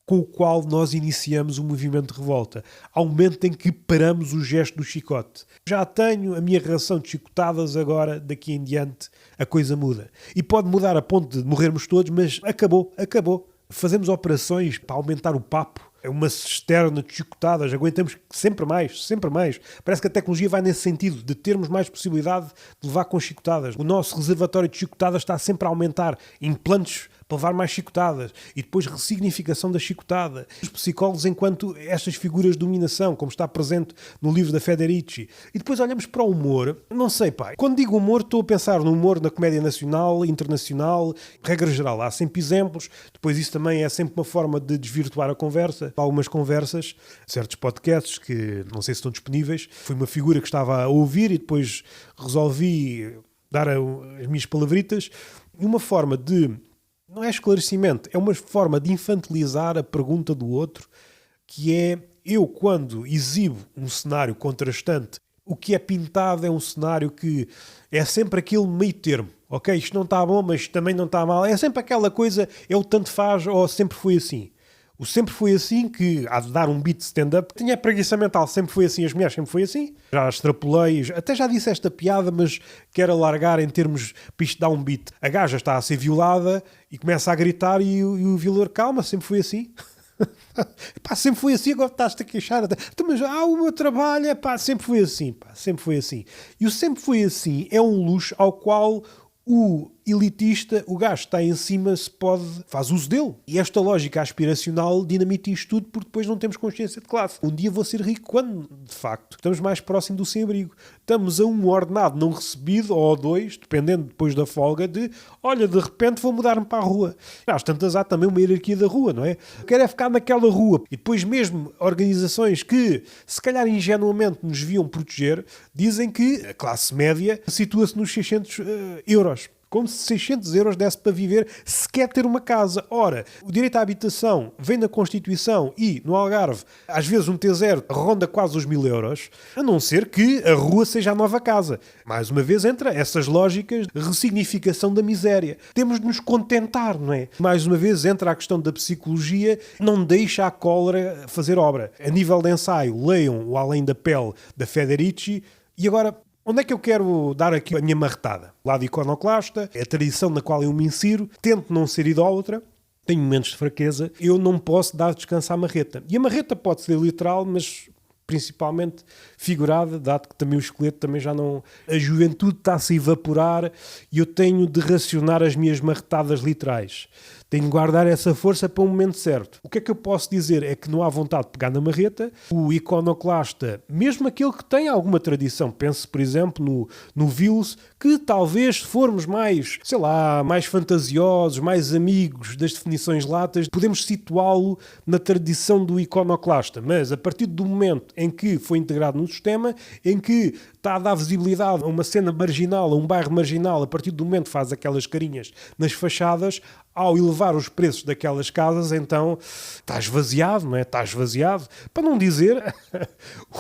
com o qual nós iniciamos o movimento de revolta. Há um momento em que paramos o gesto do chicote. Já tenho a minha ração de chicotadas agora, daqui em diante, a coisa muda. E pode mudar a ponto de morrermos todos, mas acabou. Fazemos operações para aumentar o papo. É uma cisterna de chicotadas, aguentamos sempre mais. Parece que a tecnologia vai nesse sentido, de termos mais possibilidade de levar com chicotadas. O nosso reservatório de chicotadas está sempre a aumentar. Implantes para levar mais chicotadas. E depois ressignificação da chicotada. Os psicólogos enquanto estas figuras de dominação, como está presente no livro da Federici. E depois olhamos para o humor. Não sei, pá. Quando digo humor, estou a pensar no humor na comédia nacional, internacional, regra geral. Há sempre exemplos. Depois isso também é sempre uma forma de desvirtuar a conversa. Há algumas conversas, certos podcasts que não sei se estão disponíveis. Fui uma figura que estava a ouvir e depois resolvi dar as minhas palavritas. E uma forma de... Não é esclarecimento, é uma forma de infantilizar a pergunta do outro, que é, eu quando exibo um cenário contrastante, o que é pintado é um cenário que é sempre aquele meio termo, ok? Isto não está bom, mas também não está mal. É sempre aquela coisa, é o tanto faz ou sempre foi assim. O sempre foi assim, que há de dar um beat de stand-up, tinha preguiça mental, sempre foi assim, as mulheres sempre foi assim. Já extrapolei, até já disse esta piada, mas quero alargar em termos para isto dar um beat. A gaja está a ser violada e começa a gritar e o violador, calma, sempre foi assim. Sempre foi assim, agora estás-te a queixar. Mas o meu trabalho, sempre foi assim, sempre foi assim. E o sempre foi assim é um luxo ao qual o elitista, o gajo está em cima, faz uso dele. E esta lógica aspiracional dinamita isto tudo porque depois não temos consciência de classe. Um dia vou ser rico quando, de facto, estamos mais próximo do sem-abrigo. Estamos a um ordenado não recebido, ou a dois, dependendo depois da folga, de repente vou mudar-me para a rua. Às tantas há também uma hierarquia da rua, não é? Eu quero é ficar naquela rua. E depois mesmo organizações que, se calhar ingenuamente nos deviam proteger, dizem que a classe média situa-se nos 600 euros. Como se 600 euros desse para viver, se quer ter uma casa. Ora, o direito à habitação vem na Constituição e, no Algarve, às vezes um T0 ronda quase os 1.000 euros, a não ser que a rua seja a nova casa. Mais uma vez entra essas lógicas de ressignificação da miséria. Temos de nos contentar, não é? Mais uma vez entra a questão da psicologia, não deixa a cólera fazer obra. A nível de ensaio, leiam o Além da Pele, da Federici, e agora... Onde é que eu quero dar aqui a minha marretada? O lado iconoclasta, é a tradição na qual eu me insiro, tento não ser idólatra, tenho momentos de fraqueza, eu não posso dar descanso à marreta. E a marreta pode ser literal, mas principalmente figurada, dado que também o esqueleto também já não... A juventude está-se a evaporar e eu tenho de racionar as minhas marretadas literais. Tenho de guardar essa força para o momento certo. O que é que eu posso dizer? É que não há vontade de pegar na marreta. O iconoclasta, mesmo aquele que tem alguma tradição, pense, por exemplo, no Vils, que talvez, se formos mais, sei lá, mais fantasiosos, mais amigos das definições latas, podemos situá-lo na tradição do iconoclasta. Mas, a partir do momento em que foi integrado no sistema, em que está a dar visibilidade a uma cena marginal, a um bairro marginal, a partir do momento que faz aquelas carinhas nas fachadas, ao elevar os preços daquelas casas, então está esvaziado, não é? Está esvaziado. Para não dizer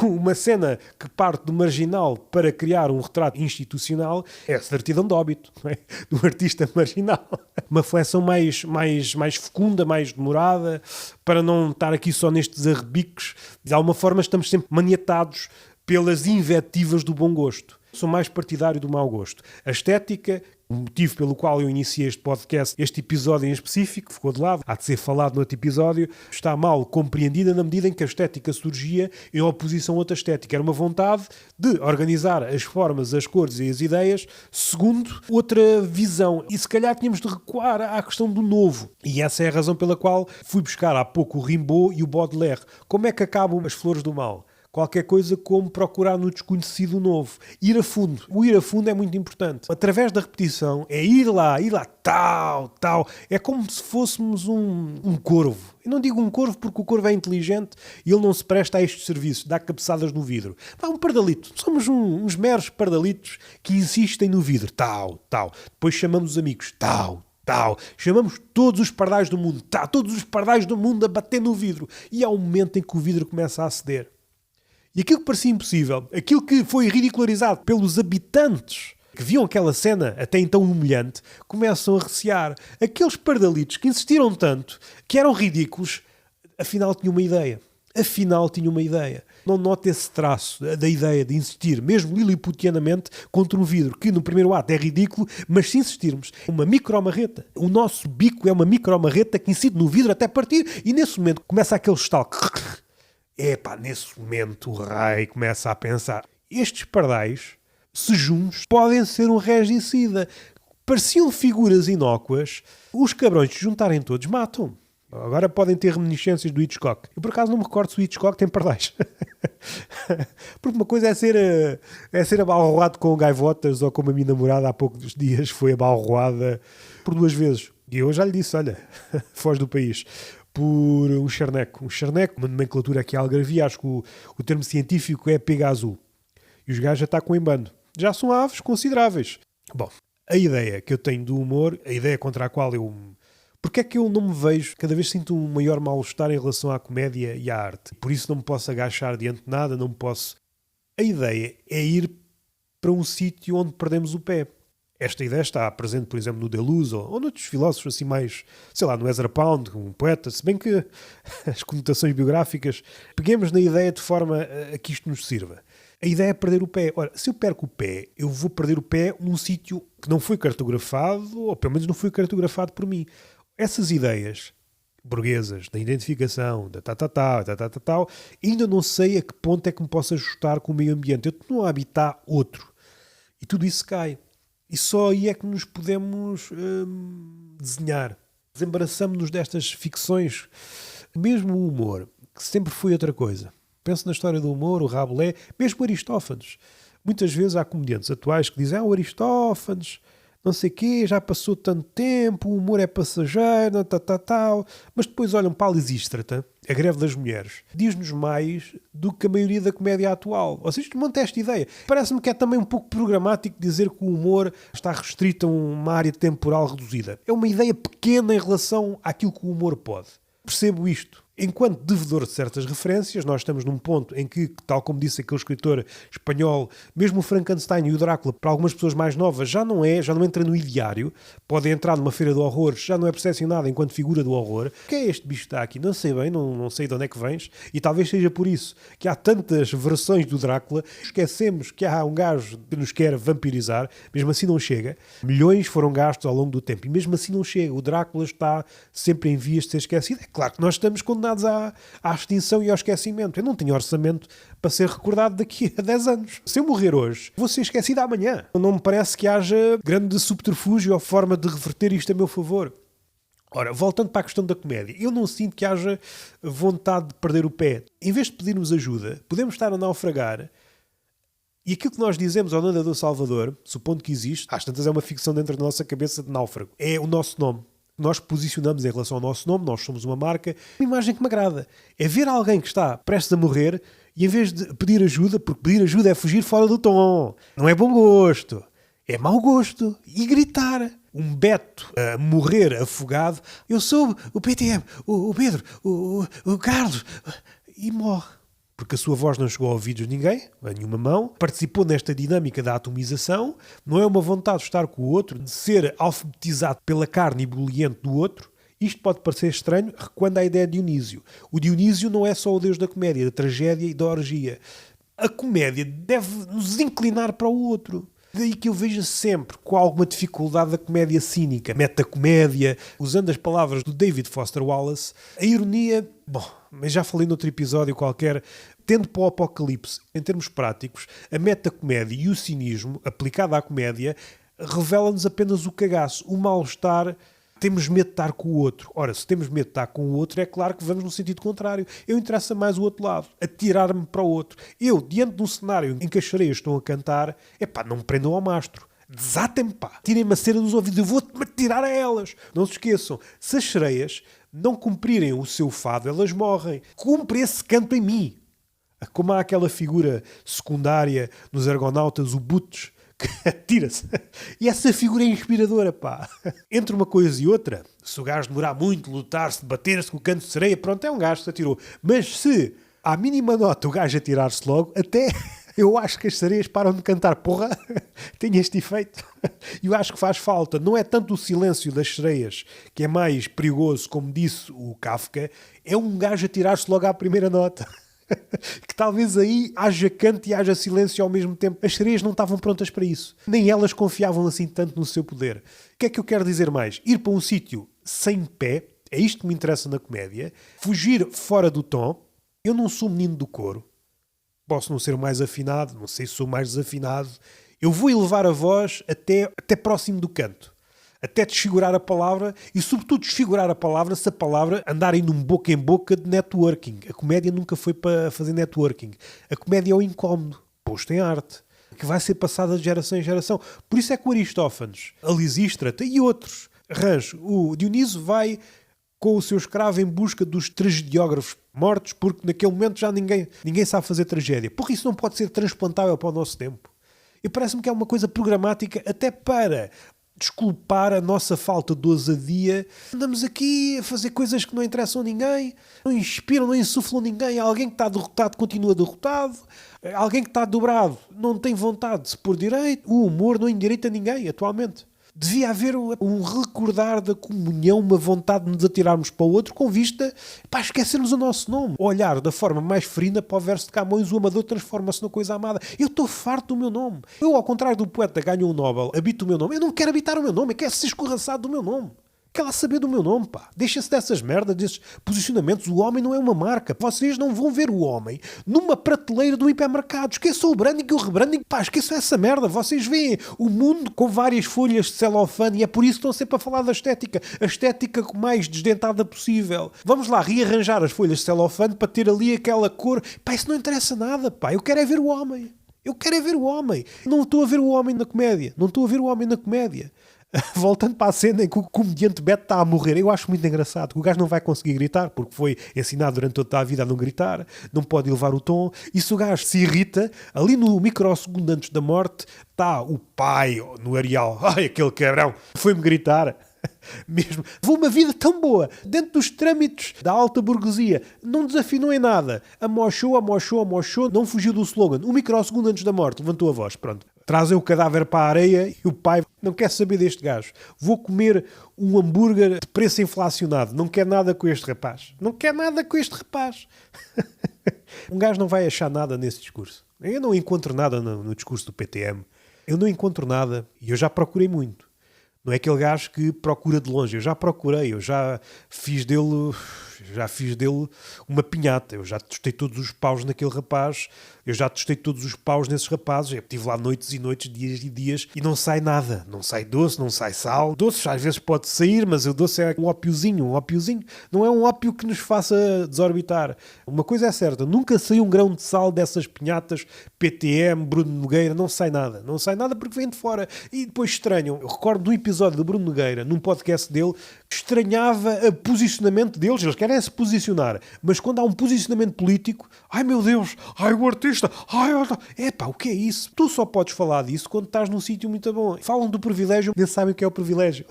uma cena que parte do marginal para criar um retrato institucional é a certidão de óbito, não é? Do artista marginal. Uma reflexão mais fecunda, mais demorada, para não estar aqui só nestes arrebicos. De alguma forma estamos sempre maniatados pelas invectivas do bom gosto. Sou mais partidário do mau gosto. A estética, o motivo pelo qual eu iniciei este podcast, este episódio em específico, ficou de lado, há de ser falado no outro episódio, está mal compreendida na medida em que a estética surgia em oposição a outra estética. Era uma vontade de organizar as formas, as cores e as ideias segundo outra visão. E se calhar tínhamos de recuar à questão do novo. E essa é a razão pela qual fui buscar há pouco o Rimbaud e o Baudelaire. Como é que acabam as flores do mal? Qualquer coisa como procurar no desconhecido novo. Ir a fundo. O ir a fundo é muito importante. Através da repetição, é ir lá, tal. É como se fôssemos um corvo. Eu não digo um corvo porque o corvo é inteligente e ele não se presta a estes serviços, dá cabeçadas no vidro. Dá um pardalito. Somos uns meros pardalitos que insistem no vidro. Tal. Depois chamamos os amigos. Tal. Chamamos todos os pardais do mundo. Todos os pardais do mundo a bater no vidro. E há um momento em que o vidro começa a ceder. E aquilo que parecia impossível, aquilo que foi ridicularizado pelos habitantes que viam aquela cena até então humilhante, começam a recear. Aqueles pardalitos que insistiram tanto, que eram ridículos, afinal tinham uma ideia. Não nota esse traço da ideia de insistir, mesmo liliputianamente, contra um vidro, que no primeiro ato é ridículo, mas se insistirmos, é uma micromarreta. O nosso bico é uma micromarreta que incide no vidro até partir, e nesse momento começa aquele estalo. Nesse momento o rei começa a pensar, estes pardais, se juntos, podem ser um regicida. Pareciam figuras inócuas, os cabrões se juntarem todos matam. Agora podem ter reminiscências do Hitchcock. Eu por acaso não me recordo se o Hitchcock tem pardais. Porque uma coisa é ser abalroado com gaivotas, ou como a minha namorada há poucos dias foi abalroada por 2 vezes. E eu já lhe disse, olha, foge do país. Por um charneco. Um charneco, uma nomenclatura aqui algarvia, acho que o termo científico é pega azul. E os gajos já estão com embando. Já são aves consideráveis. Bom, a ideia que eu tenho do humor, a ideia contra a qual eu... Porque é que eu não me vejo, cada vez sinto um maior mal-estar em relação à comédia e à arte. Por isso não me posso agachar diante de nada, não me posso... A ideia é ir para um sítio onde perdemos o pé. Esta ideia está presente, por exemplo, no Deleuze ou noutros filósofos assim mais, sei lá, no Ezra Pound, um poeta, se bem que as conotações biográficas, peguemos na ideia de forma a que isto nos sirva. A ideia é perder o pé. Ora, se eu perco o pé, eu vou perder o pé num sítio que não foi cartografado, ou pelo menos não foi cartografado por mim. Essas ideias burguesas, da identificação, da tal, ainda não sei a que ponto é que me posso ajustar com o meio ambiente. Eu não habitar outro. E tudo isso cai. E só aí é que nos podemos desenhar. Desembaraçamos-nos destas ficções. Mesmo o humor, que sempre foi outra coisa. Penso na história do humor, o Rabelais, mesmo Aristófanes. Muitas vezes há comediantes atuais que dizem o Aristófanes, não sei o quê, já passou tanto tempo, o humor é passageiro, tal. Mas depois olham para a Lisístrata, a greve das mulheres, diz-nos mais do que a maioria da comédia atual. Ou seja, isto monta esta ideia. Parece-me que é também um pouco programático dizer que o humor está restrito a uma área temporal reduzida. É uma ideia pequena em relação àquilo que o humor pode. Percebo isto. Enquanto devedor de certas referências, nós estamos num ponto em que, tal como disse aquele escritor espanhol, mesmo o Frankenstein e o Drácula, para algumas pessoas mais novas, já não entra no ideário, pode entrar numa feira de horrores, já não é percepcionado enquanto figura do horror. O que é este bicho que está aqui? Não sei bem, não sei de onde é que vens, e talvez seja por isso que há tantas versões do Drácula, esquecemos que há um gajo que nos quer vampirizar, mesmo assim não chega. Milhões foram gastos ao longo do tempo, e mesmo assim não chega. O Drácula está sempre em vias de ser esquecido. É claro que nós estamos condenados à extinção e ao esquecimento. Eu não tenho orçamento para ser recordado daqui a 10 anos. Se eu morrer hoje, vou ser esquecido amanhã. Não me parece que haja grande subterfúgio ou forma de reverter isto a meu favor. Ora, voltando para a questão da comédia, eu não sinto que haja vontade de perder o pé. Em vez de pedirmos ajuda, podemos estar a naufragar e aquilo que nós dizemos ao nadador Salvador, supondo que existe, às tantas é uma ficção dentro da nossa cabeça de náufrago, é o nosso nome. Nós posicionamos em relação ao nosso nome, nós somos uma marca. Uma imagem que me agrada é ver alguém que está prestes a morrer e em vez de pedir ajuda, porque pedir ajuda é fugir fora do tom, não é bom gosto. é mau gosto. E gritar. Um Beto a morrer afogado. Eu sou o PTM, o Pedro, o Carlos. E morre. Porque a sua voz não chegou a ouvidos de ninguém, a nenhuma mão. Participou nesta dinâmica da atomização. Não é uma vontade de estar com o outro, de ser alfabetizado pela carne ebuliente do outro. Isto pode parecer estranho, recuando à ideia de Dionísio. O Dionísio não é só o deus da comédia, da tragédia e da orgia. A comédia deve nos inclinar para o outro. Daí que eu vejo sempre, com alguma dificuldade, a comédia cínica, metacomédia, usando as palavras do David Foster Wallace. A ironia, mas já falei noutro episódio qualquer, tendo para o apocalipse, em termos práticos, a metacomédia e o cinismo, aplicado à comédia, revela-nos apenas o cagaço, o mal-estar. Temos medo de estar com o outro. Ora, se temos medo de estar com o outro, é claro que vamos no sentido contrário. Eu interessa mais o outro lado, atirar-me para o outro. Eu, diante de um cenário em que as sereias estão a cantar, não me prendam ao mastro. Desatem-me, pá. Tirem-me a cera dos ouvidos. Eu vou-me atirar a elas. Não se esqueçam, se as sereias não cumprirem o seu fado, elas morrem. Cumpre esse canto em mim. Como há aquela figura secundária nos Argonautas, o Butes, que atira-se. E essa figura é inspiradora, pá. Entre uma coisa e outra, se o gajo demorar muito, lutar-se, bater-se com o canto de sereia, pronto, é um gajo que se atirou. Mas se, à mínima nota, o gajo atirar-se logo, até eu acho que as sereias param de cantar. Porra, tem este efeito. E eu acho que faz falta. Não é tanto o silêncio das sereias, que é mais perigoso, como disse o Kafka, é um gajo atirar-se logo à primeira nota. Que talvez aí haja canto e haja silêncio ao mesmo tempo. As sereias não estavam prontas para isso. Nem elas confiavam assim tanto no seu poder. O que é que eu quero dizer mais? Ir para um sítio sem pé, é isto que me interessa na comédia. Fugir fora do tom. Eu não sou menino do coro. Posso não ser o mais afinado, não sei se sou mais desafinado. Eu vou elevar a voz até próximo do canto. Até desfigurar a palavra e, sobretudo, desfigurar a palavra se a palavra andar indo um boca em boca de networking. A comédia nunca foi para fazer networking. A comédia é o incómodo, posto em arte, que vai ser passada de geração em geração. Por isso é que o Aristófanes, a Lisístrata e outros, o Dioniso vai com o seu escravo em busca dos tragediógrafos mortos, porque naquele momento já ninguém sabe fazer tragédia. Porque isso não pode ser transplantável para o nosso tempo. E parece-me que é uma coisa programática até para desculpar a nossa falta de ousadia. Andamos aqui a fazer coisas que não interessam a ninguém, não inspiram, não insuflam ninguém. Alguém que está derrotado continua derrotado. Alguém que está dobrado não tem vontade de se pôr direito. O humor não endireita ninguém atualmente. Devia haver um recordar da comunhão, uma vontade de nos atirarmos para o outro com vista para esquecermos o nosso nome. Olhar da forma mais ferina para o verso de Camões, o amador transforma-se na coisa amada. Eu estou farto do meu nome. Eu, ao contrário do poeta que ganhou um Nobel, habito o meu nome. Eu não quero habitar o meu nome, eu quero ser escorraçado do meu nome. Quer lá saber do meu nome, pá. Deixa-se dessas merdas, desses posicionamentos. O homem não é uma marca. Vocês não vão ver o homem numa prateleira do hipermercado. Esqueçam o branding e o rebranding. Pá, esqueçam essa merda. Vocês veem o mundo com várias folhas de celofane e é por isso que estão sempre a falar da estética. A estética mais desdentada possível. Vamos lá rearranjar as folhas de celofane para ter ali aquela cor. Pá, isso não interessa nada, pá. Eu quero é ver o homem. Eu quero é ver o homem. Não estou a ver o homem na comédia. Não estou a ver o homem na comédia. Voltando para a cena em que o comediante Beto está a morrer, eu acho muito engraçado que o gajo não vai conseguir gritar, porque foi ensinado durante toda a vida a não gritar, não pode elevar o tom, e se o gajo se irrita, ali no microsegundo antes da morte, está o pai no areal, ai, aquele cabrão, foi-me gritar. Mesmo, levou uma vida tão boa, dentro dos trâmites da alta burguesia, não desafinou em nada, amochou, não fugiu do slogan, o microsegundo antes da morte, levantou a voz, pronto. Trazem o cadáver para a areia e o pai não quer saber deste gajo. Vou comer um hambúrguer de preço inflacionado. Não quer nada com este rapaz. Não quer nada com este rapaz. Um gajo não vai achar nada nesse discurso. Eu não encontro nada no discurso do PTM. Eu não encontro nada e eu já procurei muito. Não é aquele gajo que procura de longe. Eu já procurei, eu já fiz dele uma pinhata. Eu já testei todos os paus naquele rapaz. Eu já testei todos os paus nesses rapazes. Eu estive lá noites e noites, dias e dias, e não sai nada. Não sai doce, não sai sal. Doce às vezes pode sair, mas o doce é um ópiozinho. Não é um ópio que nos faça desorbitar. Uma coisa é certa, nunca saiu um grão de sal dessas pinhatas PTM, Bruno Nogueira, não sai nada. Não sai nada porque vem de fora. E depois estranham. Eu recordo de um episódio episódio do Bruno Nogueira, num podcast dele, estranhava o posicionamento deles. Eles querem se posicionar, mas quando há um posicionamento político, ai meu Deus, ai o artista, ai, epá, o que é isso? Tu só podes falar disso quando estás num sítio muito bom. Falam do privilégio, nem sabem o que é o privilégio.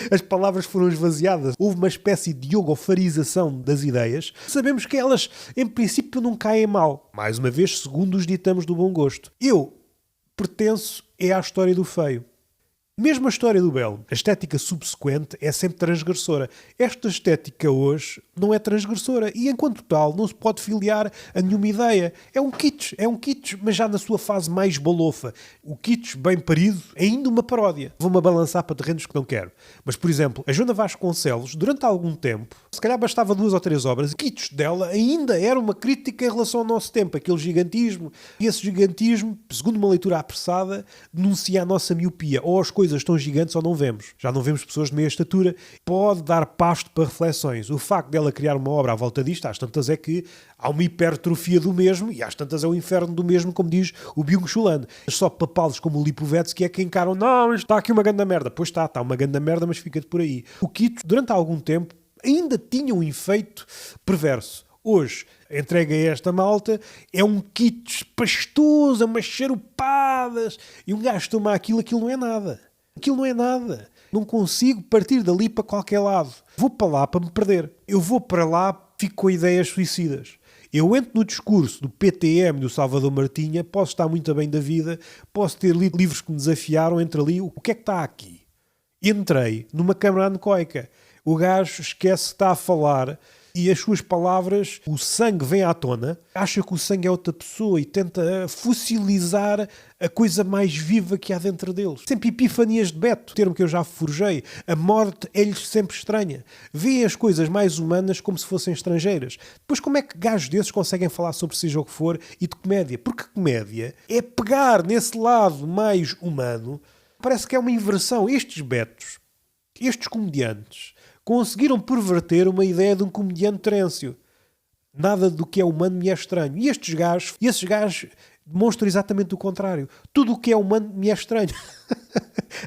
As palavras foram esvaziadas. Houve uma espécie de yogofarização das ideias. Sabemos que elas, em princípio, não caem mal. Mais uma vez, segundo os ditames do bom gosto. Eu pertenço à história do feio. Mesmo a história do belo, a estética subsequente é sempre transgressora. Esta estética hoje não é transgressora e, enquanto tal, não se pode filiar a nenhuma ideia. É um kitsch, mas já na sua fase mais balofa. O kitsch bem parido é ainda uma paródia. Vou-me balançar para terrenos que não quero. Mas, por exemplo, a Joana Vasconcelos, durante algum tempo, se calhar bastava 2 ou 3 obras, o kitsch dela ainda era uma crítica em relação ao nosso tempo, aquele gigantismo. E esse gigantismo, segundo uma leitura apressada, denuncia a nossa miopia, ou as coisas tão gigantes ou não vemos. Já não vemos pessoas de meia estatura. Pode dar pasto para reflexões. O facto dela criar uma obra à volta disto, às tantas é que há uma hipertrofia do mesmo e às tantas é o inferno do mesmo, como diz o Byung-Chul Han. Só papalos como o Lipovetsky é que encaram, não, isto está aqui uma grande merda. Pois está uma grande merda, mas fica-te por aí. O kitsch, durante algum tempo, ainda tinha um efeito perverso. Hoje, entrega a esta malta, é um kitsch pastoso, umas charupadas, e um gajo toma aquilo não é nada. Aquilo não é nada. Não consigo partir dali para qualquer lado. Vou para lá para me perder. Eu vou para lá, fico com ideias suicidas. Eu entro no discurso do PTM do Salvador Martinha, posso estar muito bem da vida, posso ter lido livros que me desafiaram, entre ali, o que é que está aqui? Entrei numa câmara anecoica. O gajo esquece que está a falar e as suas palavras, o sangue vem à tona, acha que o sangue é outra pessoa e tenta fossilizar a coisa mais viva que há dentro deles. Sempre epifanias de Beto, termo que eu já forjei. A morte é-lhes sempre estranha. Vêem as coisas mais humanas como se fossem estrangeiras. Depois como é que gajos desses conseguem falar sobre seja o que for e de comédia? Porque comédia é pegar nesse lado mais humano. Parece que é uma inversão. Estes Betos, estes comediantes, conseguiram perverter uma ideia de um comediante trêncio. Nada do que é humano me é estranho. E esses gajos demonstram exatamente o contrário. Tudo o que é humano me é estranho.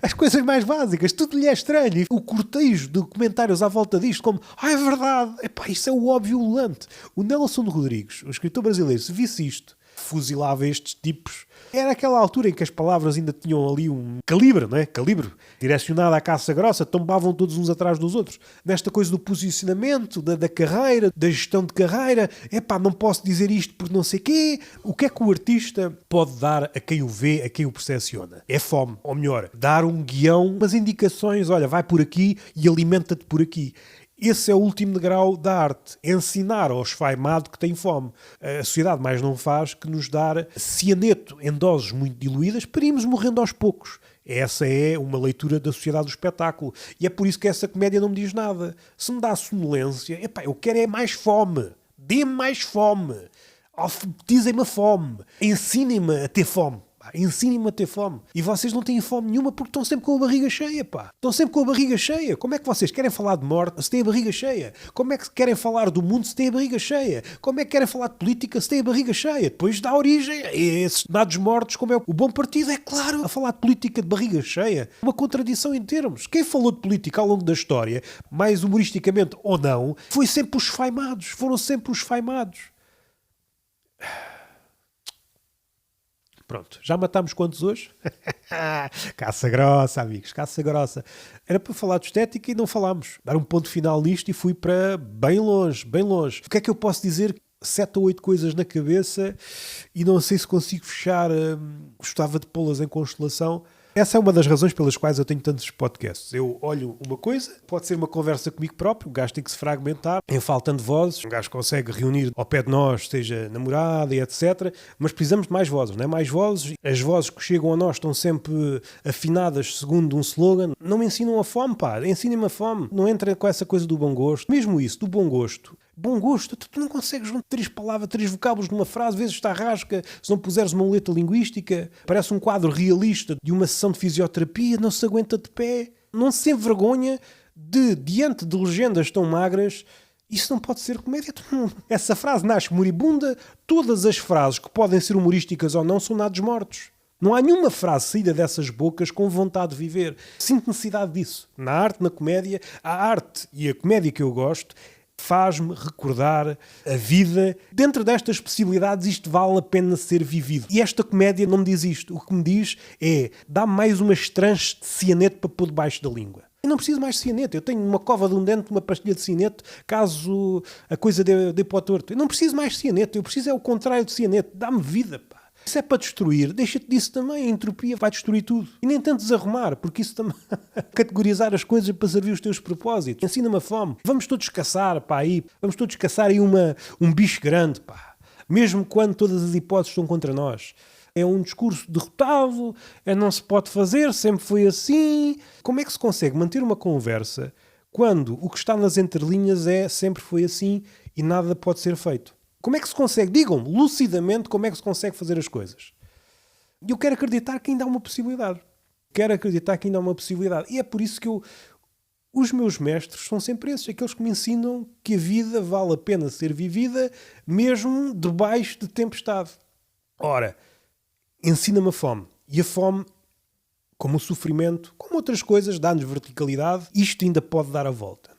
As coisas mais básicas, tudo lhe é estranho. E o cortejo de comentários à volta disto, como, é verdade, epá, isso é o óbvio ululante. O Nelson Rodrigues, o escritor brasileiro, se visse isto, fuzilava estes tipos. Era aquela altura em que as palavras ainda tinham ali um calibre, não é? Calibre direcionado à caça grossa, tombavam todos uns atrás dos outros. Nesta coisa do posicionamento, da carreira, da gestão de carreira, epá, não posso dizer isto por não sei quê. O que é que o artista pode dar a quem o vê, a quem o percepciona? É fome, ou melhor, dar um guião, umas indicações, olha, vai por aqui e alimenta-te por aqui. Esse é o último degrau da arte. Ensinar ao esfaimado que tem fome. A sociedade mais não faz que nos dar cianeto em doses muito diluídas para irmos morrendo aos poucos. Essa é uma leitura da sociedade do espetáculo. E é por isso que essa comédia não me diz nada. Se me dá sonolência, epá, eu quero é mais fome. Dê-me mais fome. Alfabetizem-me a fome. Ensinem-me a ter fome. Ensinem-me a ter fome. E vocês não têm fome nenhuma porque estão sempre com a barriga cheia, pá. Estão sempre com a barriga cheia. Como é que vocês querem falar de morte se têm a barriga cheia? Como é que querem falar do mundo se têm a barriga cheia? Como é que querem falar de política se têm a barriga cheia? Depois dá origem a esses dados mortos, como é o bom partido, é claro, a falar de política de barriga cheia. Uma contradição em termos. Quem falou de política ao longo da história, mais humoristicamente ou não, foi sempre os esfaimados. Foram sempre os esfaimados. Pronto, já matámos quantos hoje? Caça grossa, amigos, caça grossa. Era para falar de estética e não falámos. Dar um ponto final nisto e fui para bem longe, bem longe. O que é que eu posso dizer? 7 ou 8 coisas na cabeça e não sei se consigo fechar. Gostava de pô-las em constelação. Essa é uma das razões pelas quais eu tenho tantos podcasts. Eu olho uma coisa, pode ser uma conversa comigo próprio, o gajo tem que se fragmentar, em faltando vozes, um gajo consegue reunir ao pé de nós, seja namorada e etc. Mas precisamos de mais vozes, não é? Mais vozes. As vozes que chegam a nós estão sempre afinadas segundo um slogan. Não me ensinam a fome, pá. Ensinem-me a fome. Não entrem com essa coisa do bom gosto. Mesmo isso, do bom gosto. Bom gosto, tu não consegues juntar 3 palavras, 3 vocábulos numa frase, às vezes está rasca, se não puseres uma muleta linguística, parece um quadro realista de uma sessão de fisioterapia, não se aguenta de pé, não se envergonha de, diante de legendas tão magras, isso não pode ser comédia. Essa frase nasce moribunda, todas as frases que podem ser humorísticas ou não são nados mortos. Não há nenhuma frase saída dessas bocas com vontade de viver. Sinto necessidade disso. Na arte, na comédia, a arte e a comédia que eu gosto faz-me recordar a vida. Dentro destas possibilidades, isto vale a pena ser vivido. E esta comédia não me diz isto. O que me diz é, dá-me mais umas tranches de cianeto para pôr debaixo da língua. Eu não preciso mais de cianeto. Eu tenho uma cova de um dente, uma pastilha de cianeto, caso a coisa dê para o torto. Eu não preciso mais de cianeto. Eu preciso é o contrário de cianeto. Dá-me vida, pá. Se é para destruir, deixa-te disso também. A entropia vai destruir tudo. E nem tanto desarrumar, porque isso também... Categorizar as coisas para servir os teus propósitos. Ensina-me a fome. Vamos todos caçar, pá, aí. Vamos todos caçar aí um bicho grande, pá. Mesmo quando todas as hipóteses estão contra nós. É um discurso derrotado, não se pode fazer, sempre foi assim. Como é que se consegue manter uma conversa quando o que está nas entrelinhas é sempre foi assim e nada pode ser feito? Como é que se consegue? Digam-me lucidamente como é que se consegue fazer as coisas. E eu quero acreditar que ainda há uma possibilidade. E é por isso que os meus mestres são sempre esses, aqueles que me ensinam que a vida vale a pena ser vivida mesmo debaixo de tempestade. Ora, ensina-me a fome. E a fome, como o sofrimento, como outras coisas, dá-nos verticalidade. Isto ainda pode dar a volta.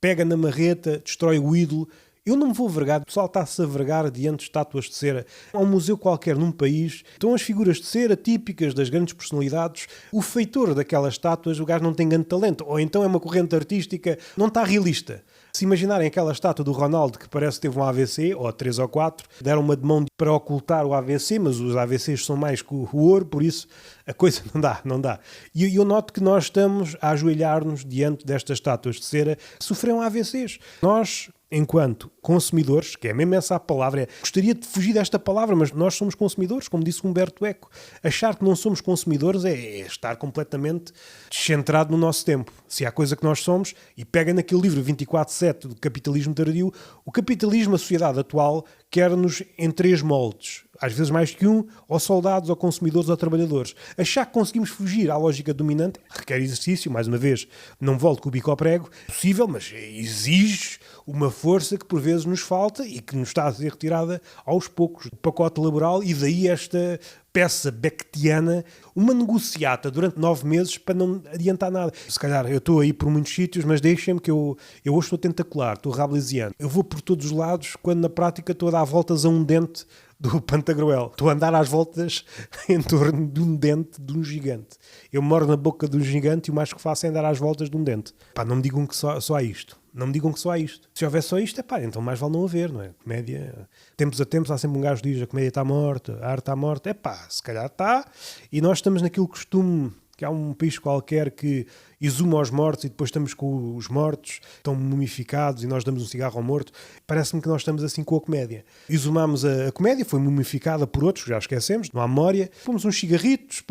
Pega na marreta, destrói o ídolo. Eu não me vou vergar, o pessoal está-se a vergar diante de estátuas de cera. Há um museu qualquer num país, estão as figuras de cera típicas das grandes personalidades. O feitor daquelas estátuas, o gajo não tem grande talento. Ou então é uma corrente artística, não está realista. Se imaginarem aquela estátua do Ronaldo que parece que teve um AVC, ou 3 ou 4, deram uma de mão para ocultar o AVC, mas os AVCs são mais que o ouro, por isso a coisa não dá. E eu noto que nós estamos a ajoelhar-nos diante destas estátuas de cera que sofreram AVCs. Nós, enquanto consumidores, que é mesmo essa a palavra, gostaria de fugir desta palavra, mas nós somos consumidores, como disse Humberto Eco. Achar que não somos consumidores é estar completamente descentrado no nosso tempo. Se há coisa que nós somos, e pega naquele livro 24/7 do Capitalismo Tardio, o capitalismo, a sociedade atual, quer-nos em 3 moldes. Às vezes mais que um, ou soldados, ou consumidores, ou trabalhadores. Achar que conseguimos fugir à lógica dominante requer exercício, mais uma vez, não volto com o bico ao prego, é possível, mas exige uma força que por vezes nos falta e que nos está a ser retirada aos poucos do pacote laboral, e daí esta peça becktiana, uma negociata durante 9 meses para não adiantar nada. Se calhar eu estou aí por muitos sítios, mas deixem-me que eu hoje estou tentacular, estou rabelisiano. Eu vou por todos os lados, quando na prática estou a dar voltas a um dente do Pantagruel. Estou a andar às voltas em torno de um dente de um gigante. Eu moro na boca de um gigante e o mais que faço é andar às voltas de um dente. Pá, não me digam que só há isto. Não me digam que só há isto. Se houver só isto, então mais vale não haver, não é? Comédia, tempos a tempos, há sempre um gajo que diz a comédia está morta, a arte está morta. Se calhar está. E nós estamos naquele costume que há um país qualquer que exuma os mortos e depois estamos com os mortos, estão mumificados e nós damos um cigarro ao morto. Parece-me que nós estamos assim com a comédia. Exumamos a comédia, foi mumificada por outros, já esquecemos, não há memória. Pomos uns cigarritos,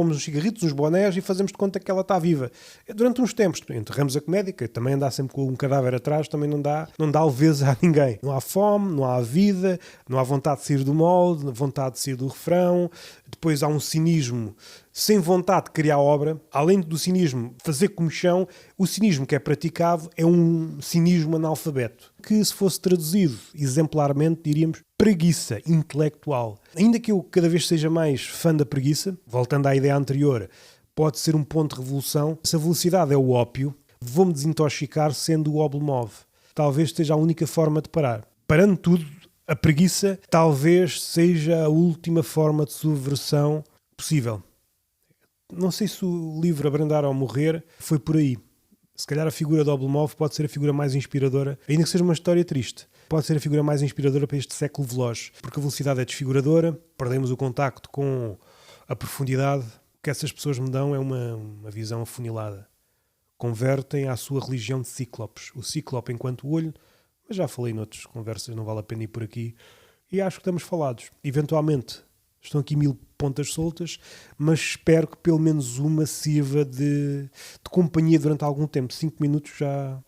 uns bonés e fazemos de conta que ela está viva. Durante uns tempos, enterramos a comédia, que também andar sempre com um cadáver atrás, também não dá leveza a ninguém. Não há fome, não há vida, não há vontade de sair do molde, vontade de sair do refrão. Depois há um cinismo sem vontade de criar obra. Além do cinismo fazer comichão, o cinismo que é praticado é um cinismo analfabeto, que se fosse traduzido exemplarmente diríamos preguiça intelectual. Ainda que eu cada vez seja mais fã da preguiça, voltando à ideia anterior, pode ser um ponto de revolução. Se a velocidade é o ópio, vou-me desintoxicar sendo o Oblomov. Talvez seja a única forma de parar. Parando tudo, a preguiça talvez seja a última forma de subversão possível. Não sei se o livro Abrandar ou Morrer foi por aí. Se calhar a figura de Oblomov pode ser a figura mais inspiradora, ainda que seja uma história triste. Pode ser a figura mais inspiradora para este século veloz, porque a velocidade é desfiguradora, perdemos o contacto com a profundidade. O que essas pessoas me dão é uma visão afunilada. Convertem à sua religião de cíclopes. O cíclope enquanto olho, mas já falei noutras conversas, não vale a pena ir por aqui. E acho que estamos falados. Eventualmente, estão aqui 1000 pontas soltas, mas espero que pelo menos uma sirva de companhia durante algum tempo. 5 minutos já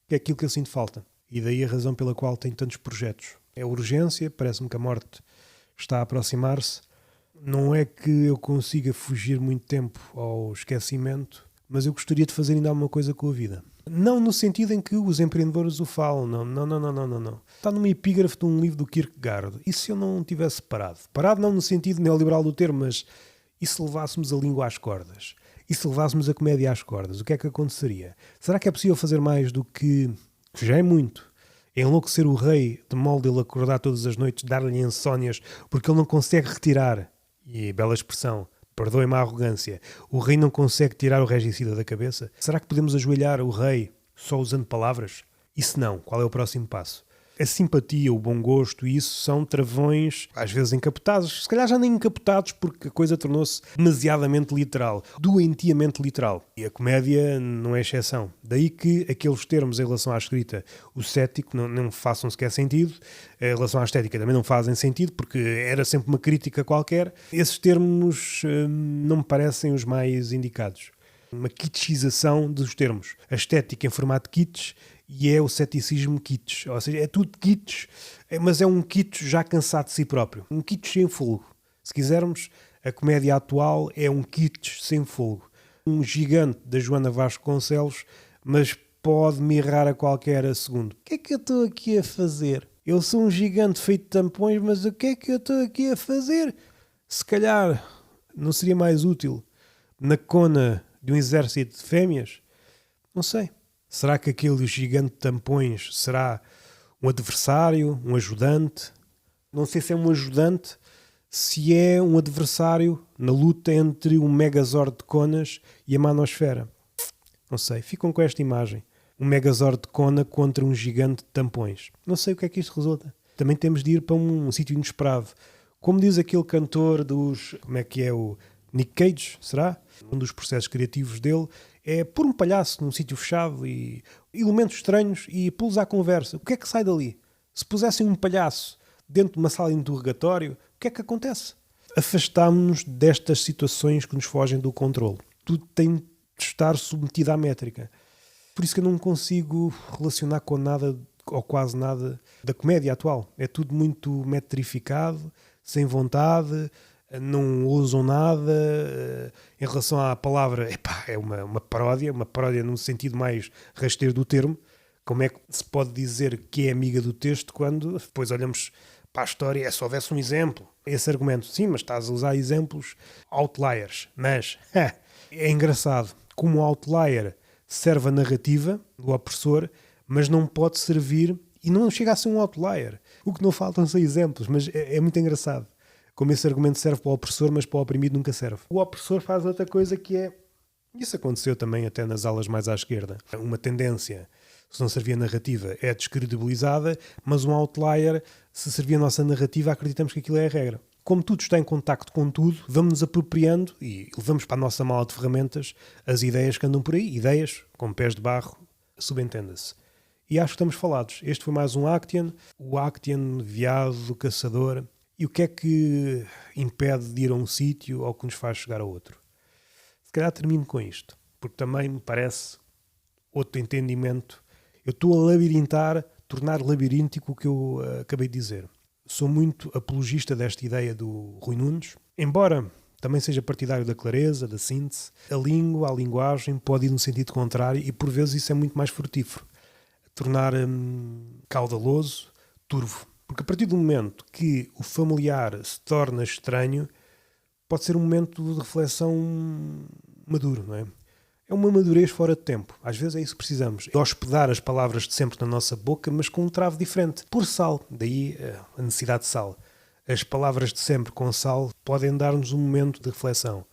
é aquilo que eu sinto falta. E daí a razão pela qual tenho tantos projetos. É a urgência, parece-me que a morte está a aproximar-se. Não é que eu consiga fugir muito tempo ao esquecimento, mas eu gostaria de fazer ainda alguma coisa com a vida. Não no sentido em que os empreendedores o falam, não. Está numa epígrafe de um livro do Kierkegaard. E se eu não tivesse parado? Parado não no sentido neoliberal do termo, mas E se levássemos a língua às cordas? E se levássemos a comédia às cordas? O que é que aconteceria? Será que é possível fazer mais do que já é muito? É enlouquecer o rei de modo de ele acordar todas as noites, dar-lhe insónias, porque ele não consegue retirar, e bela expressão, perdoem-me a arrogância, o rei não consegue tirar o regicida da cabeça? Será que podemos ajoelhar o rei só usando palavras? E se não, qual é o próximo passo? A simpatia, o bom gosto, isso são travões, às vezes encapotados, se calhar já nem encapotados porque a coisa tornou-se demasiadamente literal, doentiamente literal. E a comédia não é exceção. Daí que aqueles termos em relação à escrita, o cético, não façam sequer sentido, em relação à estética também não fazem sentido, porque era sempre uma crítica qualquer. Esses termos não me parecem os mais indicados. Uma kitschização dos termos. A estética em formato kitsch e é o ceticismo kitsch. Ou seja, é tudo kitsch, mas é um kitsch já cansado de si próprio. Um kitsch sem fogo. Se quisermos, a comédia atual é um kitsch sem fogo. Um gigante da Joana Vasconcelos, mas pode mirrar a qualquer segundo. O que é que eu estou aqui a fazer? Eu sou um gigante feito de tampões, mas o que é que eu estou aqui a fazer? Se calhar não seria mais útil na cona de um exército de fêmeas? Não sei. Será que aquele gigante de tampões será um adversário, um ajudante? Não sei se é um ajudante, se é um adversário na luta entre um megazord de conas e a manosfera. Não sei. Ficam com esta imagem. Um megazord de cona contra um gigante de tampões. Não sei o que é que isto resulta. Também temos de ir para um sítio inesperado. Como diz aquele cantor dos... Como é que é o... Nick Cage, será? Um dos processos criativos dele é pôr um palhaço num sítio fechado e elementos estranhos e pô-los à conversa. O que é que sai dali? Se pusessem um palhaço dentro de uma sala de interrogatório, o que é que acontece? Afastámos-nos destas situações que nos fogem do controle. Tudo tem de estar submetido à métrica. Por isso que eu não consigo relacionar com nada ou quase nada da comédia atual. É tudo muito metrificado, sem vontade, não usam nada. Em relação à palavra, é uma paródia no sentido mais rasteiro do termo. Como é que se pode dizer que é amiga do texto quando depois olhamos para a história, se houvesse um exemplo, esse argumento, sim, mas estás a usar exemplos outliers, mas é engraçado como o outlier serve a narrativa do opressor, mas não pode servir e não chega a ser um outlier. O que não faltam são exemplos, mas é muito engraçado como esse argumento serve para o opressor, mas para o oprimido nunca serve. O opressor faz outra coisa que é... Isso aconteceu também até nas alas mais à esquerda. Uma tendência, se não servia a narrativa, é descredibilizada, mas um outlier, se servia a nossa narrativa, acreditamos que aquilo é a regra. Como tudo está em contacto com tudo, vamos-nos apropriando e levamos para a nossa mala de ferramentas as ideias que andam por aí. Ideias, com pés de barro, subentenda-se. E acho que estamos falados. Este foi mais um Actian. O Actian, veado, caçador. E o que é que impede de ir a um sítio ou que nos faz chegar a outro? Se calhar termino com isto, porque também me parece outro entendimento. Eu estou a labirintar, tornar labiríntico o que eu acabei de dizer. Sou muito apologista desta ideia do Rui Nunes, embora também seja partidário da clareza, da síntese. A língua, a linguagem pode ir no sentido contrário e por vezes isso é muito mais frutífero. Tornar caudaloso, turvo. Porque a partir do momento que o familiar se torna estranho, pode ser um momento de reflexão maduro, não é? É uma madurez fora de tempo. Às vezes é isso que precisamos. É hospedar as palavras de sempre na nossa boca, mas com um travo diferente. Por sal. Daí a necessidade de sal. As palavras de sempre com sal podem dar-nos um momento de reflexão.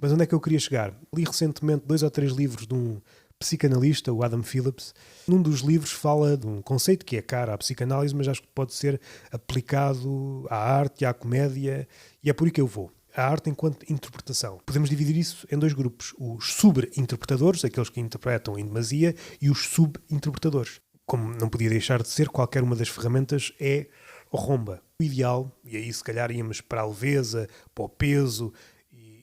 Mas onde é que eu queria chegar? Li recentemente 2 ou 3 livros de um psicanalista, o Adam Phillips. Num dos livros fala de um conceito que é caro à psicanálise, mas acho que pode ser aplicado à arte e à comédia, e é por aí que eu vou. A arte enquanto interpretação. Podemos dividir isso em 2 grupos. Os sobre-interpretadores, aqueles que interpretam em demasia, e os subinterpretadores. Como não podia deixar de ser, qualquer uma das ferramentas é romba. O ideal, e aí se calhar íamos para a leveza, para o peso,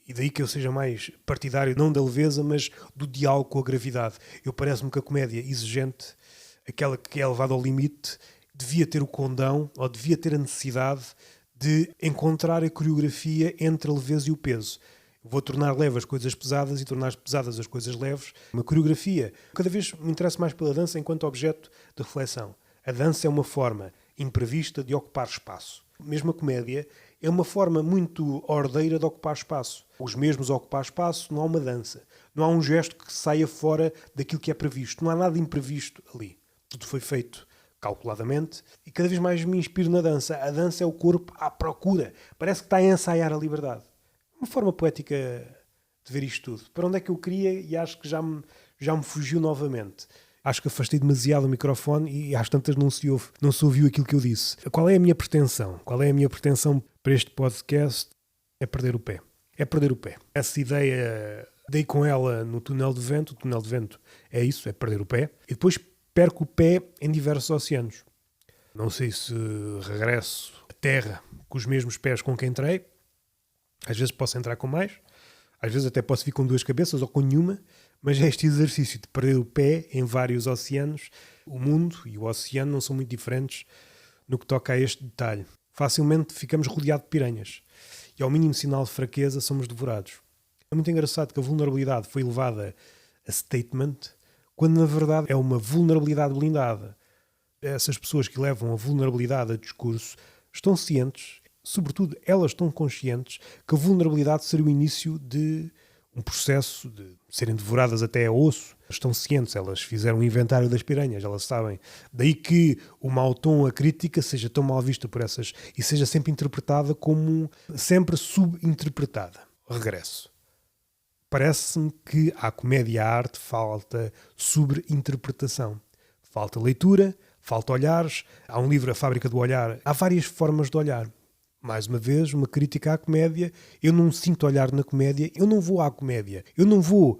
e daí que eu seja mais partidário, não da leveza, mas do diálogo com a gravidade. Eu parece-me que a comédia exigente, aquela que é levada ao limite, devia ter o condão, ou devia ter a necessidade de encontrar a coreografia entre a leveza e o peso. Vou tornar leves as coisas pesadas e tornar pesadas as coisas leves. Uma coreografia. Cada vez me interesso mais pela dança enquanto objeto de reflexão. A dança é uma forma imprevista de ocupar espaço. Mesmo a comédia é uma forma muito ordeira de ocupar espaço. Os mesmos a ocupar espaço, não há uma dança. Não há um gesto que saia fora daquilo que é previsto. Não há nada imprevisto ali. Tudo foi feito calculadamente e cada vez mais me inspiro na dança. A dança é o corpo à procura. Parece que está a ensaiar a liberdade. Uma forma poética de ver isto tudo. Para onde é que eu queria e acho que já me fugiu novamente. Acho que afastei demasiado o microfone e às tantas não se ouviu aquilo que eu disse. Qual é a minha pretensão? Qual é a minha pretensão para este podcast? É perder o pé. É perder o pé. Essa ideia, dei com ela no túnel de vento. O túnel de vento é isso, é perder o pé. E depois perco o pé em diversos oceanos. Não sei se regresso à terra com os mesmos pés com que entrei. Às vezes posso entrar com mais. Às vezes até posso vir com duas cabeças ou com nenhuma. Mas é este exercício de perder o pé em vários oceanos. O mundo e o oceano não são muito diferentes no que toca a este detalhe. Facilmente ficamos rodeados de piranhas. E ao mínimo sinal de fraqueza somos devorados. É muito engraçado que a vulnerabilidade foi levada a statement, quando na verdade é uma vulnerabilidade blindada. Essas pessoas que levam a vulnerabilidade a discurso estão cientes, sobretudo elas estão conscientes, que a vulnerabilidade seria o início de um processo de serem devoradas até a osso. Estão cientes, elas fizeram um inventário das piranhas, elas sabem. Daí que o mau tom, a crítica, seja tão mal vista por essas e seja sempre interpretada como sempre subinterpretada. Regresso. Parece-me que à comédia e à arte falta sobreinterpretação. Falta leitura, falta olhares. Há um livro, A Fábrica do Olhar. Há várias formas de olhar. Mais uma vez, uma crítica à comédia. Eu não sinto olhar na comédia. Eu não vou à comédia. Eu não vou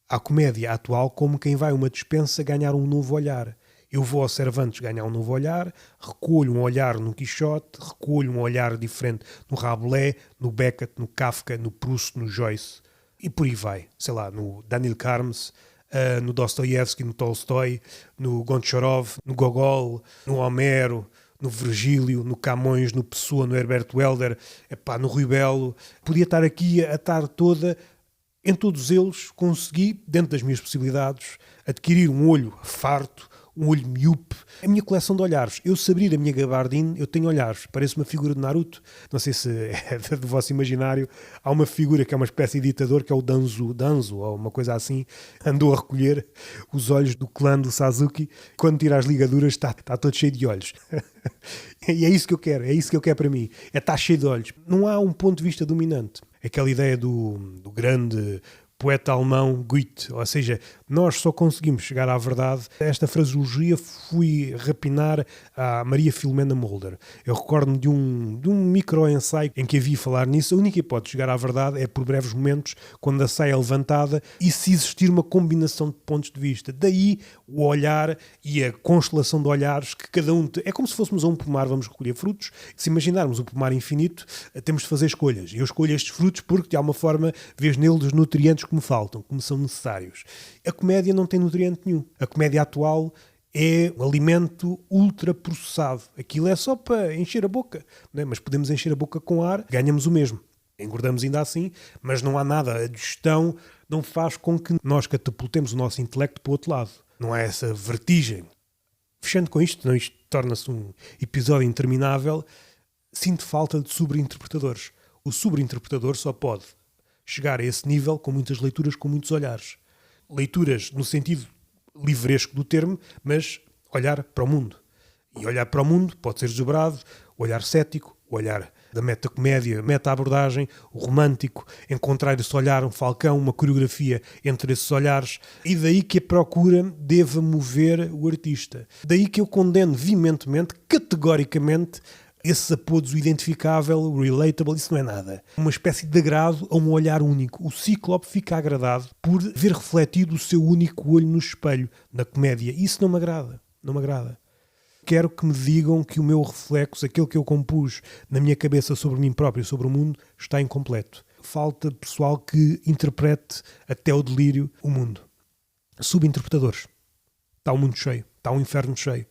à comédia atual como quem vai a uma despensa ganhar um novo olhar. Eu vou ao Cervantes ganhar um novo olhar, recolho um olhar no Quixote, recolho um olhar diferente no Rabelais, no Beckett, no Kafka, no Proust, no Joyce. E por aí vai. Sei lá, no Daniel Karms, no Dostoiévski, no Tolstói, no Goncharov, no Gogol, no Homero, no Virgílio, no Camões, no Pessoa, no Herbert Welder, no Rui Belo. Podia estar aqui a tarde toda. Em todos eles consegui, dentro das minhas possibilidades, adquirir um olho farto, um olho miúpe. A minha coleção de olhares. Eu, se abrir a minha gabardine, eu tenho olhares. Parece uma figura de Naruto. Não sei se é do vosso imaginário. Há uma figura que é uma espécie de ditador, que é o Danzo, ou uma coisa assim. Andou a recolher os olhos do clã do Sasuke. Quando tira as ligaduras, está todo cheio de olhos. E é isso que eu quero. É isso que eu quero para mim. É estar cheio de olhos. Não há um ponto de vista dominante. Aquela ideia do grande poeta alemão Goethe, ou seja, nós só conseguimos chegar à verdade. Esta fraseologia fui rapinar a Maria Filomena Mulder. Eu recordo-me de um micro-ensaio em que havia falar nisso. A única hipótese de chegar à verdade é por breves momentos, quando a saia é levantada e se existir uma combinação de pontos de vista. Daí o olhar e a constelação de olhares que cada um... É como se fôssemos a um pomar, vamos recolher frutos. Se imaginarmos um pomar infinito, temos de fazer escolhas. Eu escolho estes frutos porque, de alguma forma, vejo neles os nutrientes que me faltam, que me são necessários. A comédia não tem nutriente nenhum. A comédia atual é um alimento ultraprocessado. Aquilo é só para encher a boca, não é? Mas podemos encher a boca com ar, ganhamos o mesmo. Engordamos ainda assim, mas não há nada. A digestão não faz com que nós catapultemos o nosso intelecto para o outro lado. Não há essa vertigem. Fechando com isto, não, isto torna-se um episódio interminável. Sinto falta de sobreinterpretadores. O sobreinterpretador só pode chegar a esse nível com muitas leituras, com muitos olhares. Leituras no sentido livresco do termo, mas olhar para o mundo. E olhar para o mundo pode ser desdobrado, o olhar cético, o olhar da metacomédia, meta-abordagem, o romântico, encontrar esse olhar, um falcão, uma coreografia entre esses olhares. E daí que a procura deva mover o artista. Daí que eu condeno veementemente, categoricamente, esses apodos, o identificável, o relatable, isso não é nada. Uma espécie de agrado a um olhar único. O Cíclope fica agradado por ver refletido o seu único olho no espelho, na comédia. Isso não me agrada. Não me agrada. Quero que me digam que o meu reflexo, aquele que eu compus na minha cabeça sobre mim próprio e sobre o mundo, está incompleto. Falta pessoal que interprete até o delírio o mundo. Subinterpretadores. Está o mundo cheio. Está o inferno cheio.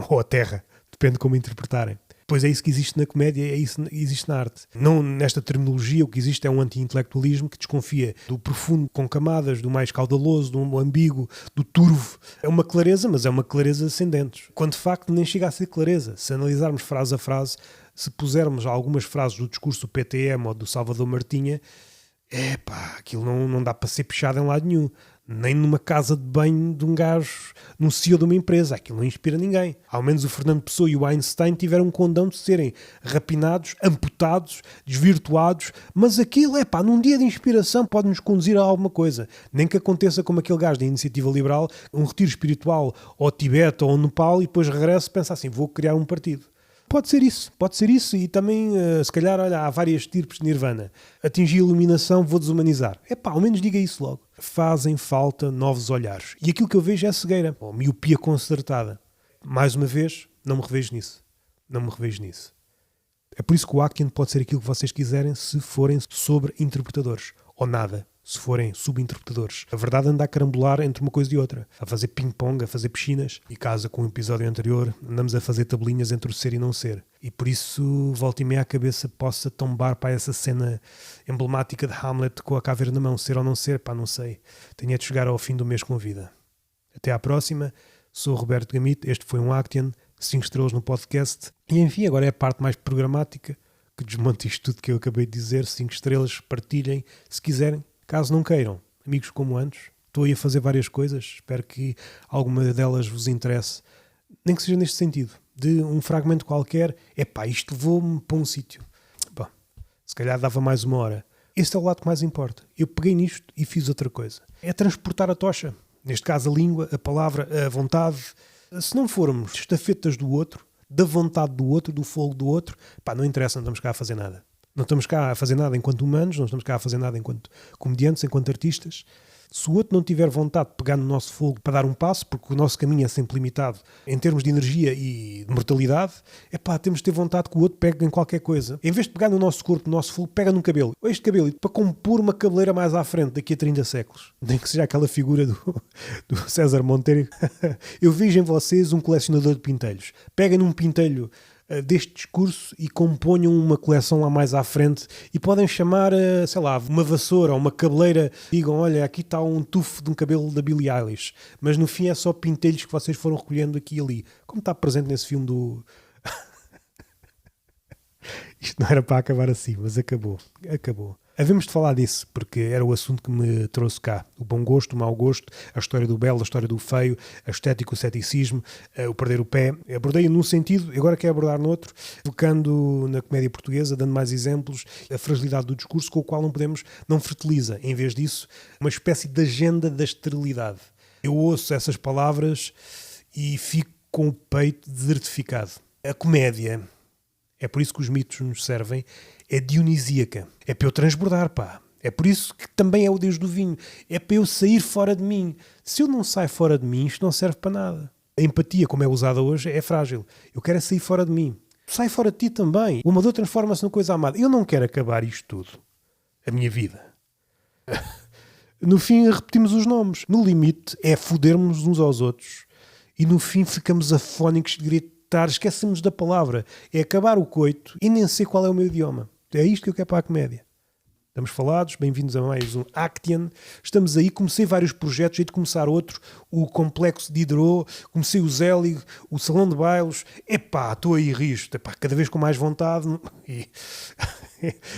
Ou a terra. Depende de como interpretarem. Pois é isso que existe na comédia, é isso que existe na arte. Não nesta terminologia, o que existe é um anti-intelectualismo que desconfia do profundo com camadas, do mais caudaloso, do ambíguo, do turvo. É uma clareza, mas é uma clareza sem dentes. Quando de facto nem chega a ser clareza. Se analisarmos frase a frase, se pusermos algumas frases do discurso do PTM ou do Salvador Martinha, aquilo não dá para ser pichado em lado nenhum. Nem numa casa de banho de um gajo, num CEO de uma empresa. Aquilo não inspira ninguém. Ao menos o Fernando Pessoa e o Einstein tiveram um condão de serem rapinados, amputados, desvirtuados, mas aquilo, num dia de inspiração pode-nos conduzir a alguma coisa. Nem que aconteça como aquele gajo da Iniciativa Liberal, um retiro espiritual ao Tibete ou ao Nepal e depois regressa e pensa assim, vou criar um partido. Pode ser isso e também, se calhar, olha, há várias tipos de Nirvana. Atingir a iluminação, vou desumanizar. Ao menos diga isso logo. Fazem falta novos olhares. E aquilo que eu vejo é cegueira, ou miopia concertada. Mais uma vez, não me revejo nisso. É por isso que o Actian pode ser aquilo que vocês quiserem se forem sobre-interpretadores. Ou nada, se forem subinterpretadores. A verdade anda a carambolar entre uma coisa e outra. A fazer ping-pong, a fazer piscinas. E casa com o episódio anterior, andamos a fazer tabelinhas entre o ser e não ser. E por isso, volta e meia a cabeça possa tombar para essa cena emblemática de Hamlet com a caveira na mão. Ser ou não ser, não sei. Tenho de chegar ao fim do mês com a vida. Até à próxima. Sou o Roberto Gamito. Este foi um Actian. 5 estrelas no podcast. E enfim, agora é a parte mais programática. Que desmonte isto tudo que eu acabei de dizer. 5 estrelas, partilhem, se quiserem. Caso não queiram, amigos como antes, estou aí a fazer várias coisas. Espero que alguma delas vos interesse. Nem que seja neste sentido. De um fragmento qualquer. Isto levou-me para um sítio. Se calhar dava mais uma hora. Este é o lado que mais importa. Eu peguei nisto e fiz outra coisa. É transportar a tocha. Neste caso a língua, a palavra, a vontade. Se não formos estafetas do outro, da vontade do outro, do fogo do outro, não interessa, não estamos cá a fazer nada. Não estamos cá a fazer nada enquanto humanos, não estamos cá a fazer nada enquanto comediantes, enquanto artistas. Se o outro não tiver vontade de pegar no nosso fogo para dar um passo, porque o nosso caminho é sempre limitado em termos de energia e de mortalidade, temos de ter vontade que o outro pegue em qualquer coisa. Em vez de pegar no nosso corpo, no nosso fogo, pega num cabelo. Este cabelo, para compor uma cabeleira mais à frente daqui a 30 séculos. Nem que seja aquela figura do César Monteiro. Eu vejo em vocês um colecionador de pintelhos. Peguem num pintelho deste discurso e componham uma coleção lá mais à frente e podem chamar, uma vassoura ou uma cabeleira. Digam, olha, aqui está um tufo de um cabelo da Billie Eilish, mas no fim é só pintelhos que vocês foram recolhendo aqui e ali, como está presente nesse filme do... Isto não era para acabar assim, mas acabou. Havemos de falar disso, porque era o assunto que me trouxe cá. O bom gosto, o mau gosto, a história do belo, a história do feio, a estética, o ceticismo, o perder o pé. Abordei num sentido, agora quero abordar noutro, focando na comédia portuguesa, dando mais exemplos, a fragilidade do discurso com o qual não fertiliza. Em vez disso, uma espécie de agenda da esterilidade. Eu ouço essas palavras e fico com o peito desertificado. A comédia, é por isso que os mitos nos servem, é dionisíaca. É para eu transbordar, É por isso que também é o Deus do vinho. É para eu sair fora de mim. Se eu não saio fora de mim, isto não serve para nada. A empatia, como é usada hoje, é frágil. Eu quero é sair fora de mim. Sai fora de ti também. O amador transforma-se numa coisa amada. Eu não quero acabar isto tudo. A minha vida. No fim, repetimos os nomes. No limite, é fodermos uns aos outros. E no fim, ficamos afónicos de gritar. Esquecemos da palavra. É acabar o coito e nem sei qual é o meu idioma. É isto que eu quero para a comédia. Estamos falados, bem-vindos a mais um Actian. Estamos aí, comecei vários projetos, hei de começar outro, o Complexo de Diderot, comecei o Zelig, o Salão de Bailes. Estou aí rijo, cada vez com mais vontade e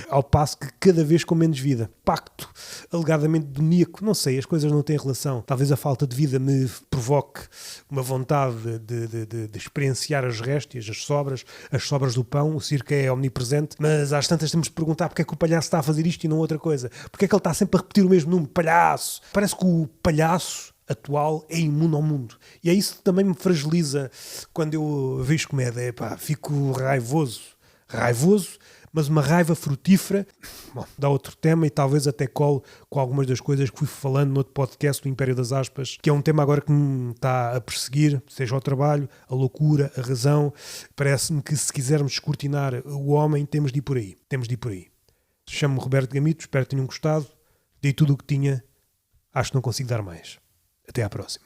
ao passo que cada vez com menos vida. Pacto, alegadamente demoníaco, não sei, as coisas não têm relação. Talvez a falta de vida me provoque uma vontade de experienciar as réstias, as sobras do pão. O circo é omnipresente, mas às tantas temos de perguntar porque é que o palhaço está a fazer isto e não outra coisa. Porque é que ele está sempre a repetir o mesmo número, palhaço. Parece que o palhaço atual é imune ao mundo. E é isso que também me fragiliza quando eu vejo comédia. Fico raivoso, mas uma raiva frutífera. Bom, dá outro tema e talvez até colo com algumas das coisas que fui falando no outro podcast do Império das Aspas, que é um tema agora que me está a perseguir, seja o trabalho, a loucura, a razão. Parece-me que se quisermos descortinar o homem, temos de ir por aí. Chamo-me Roberto Gamito, espero que tenham gostado. Dei tudo o que tinha, acho que não consigo dar mais. Até à próxima.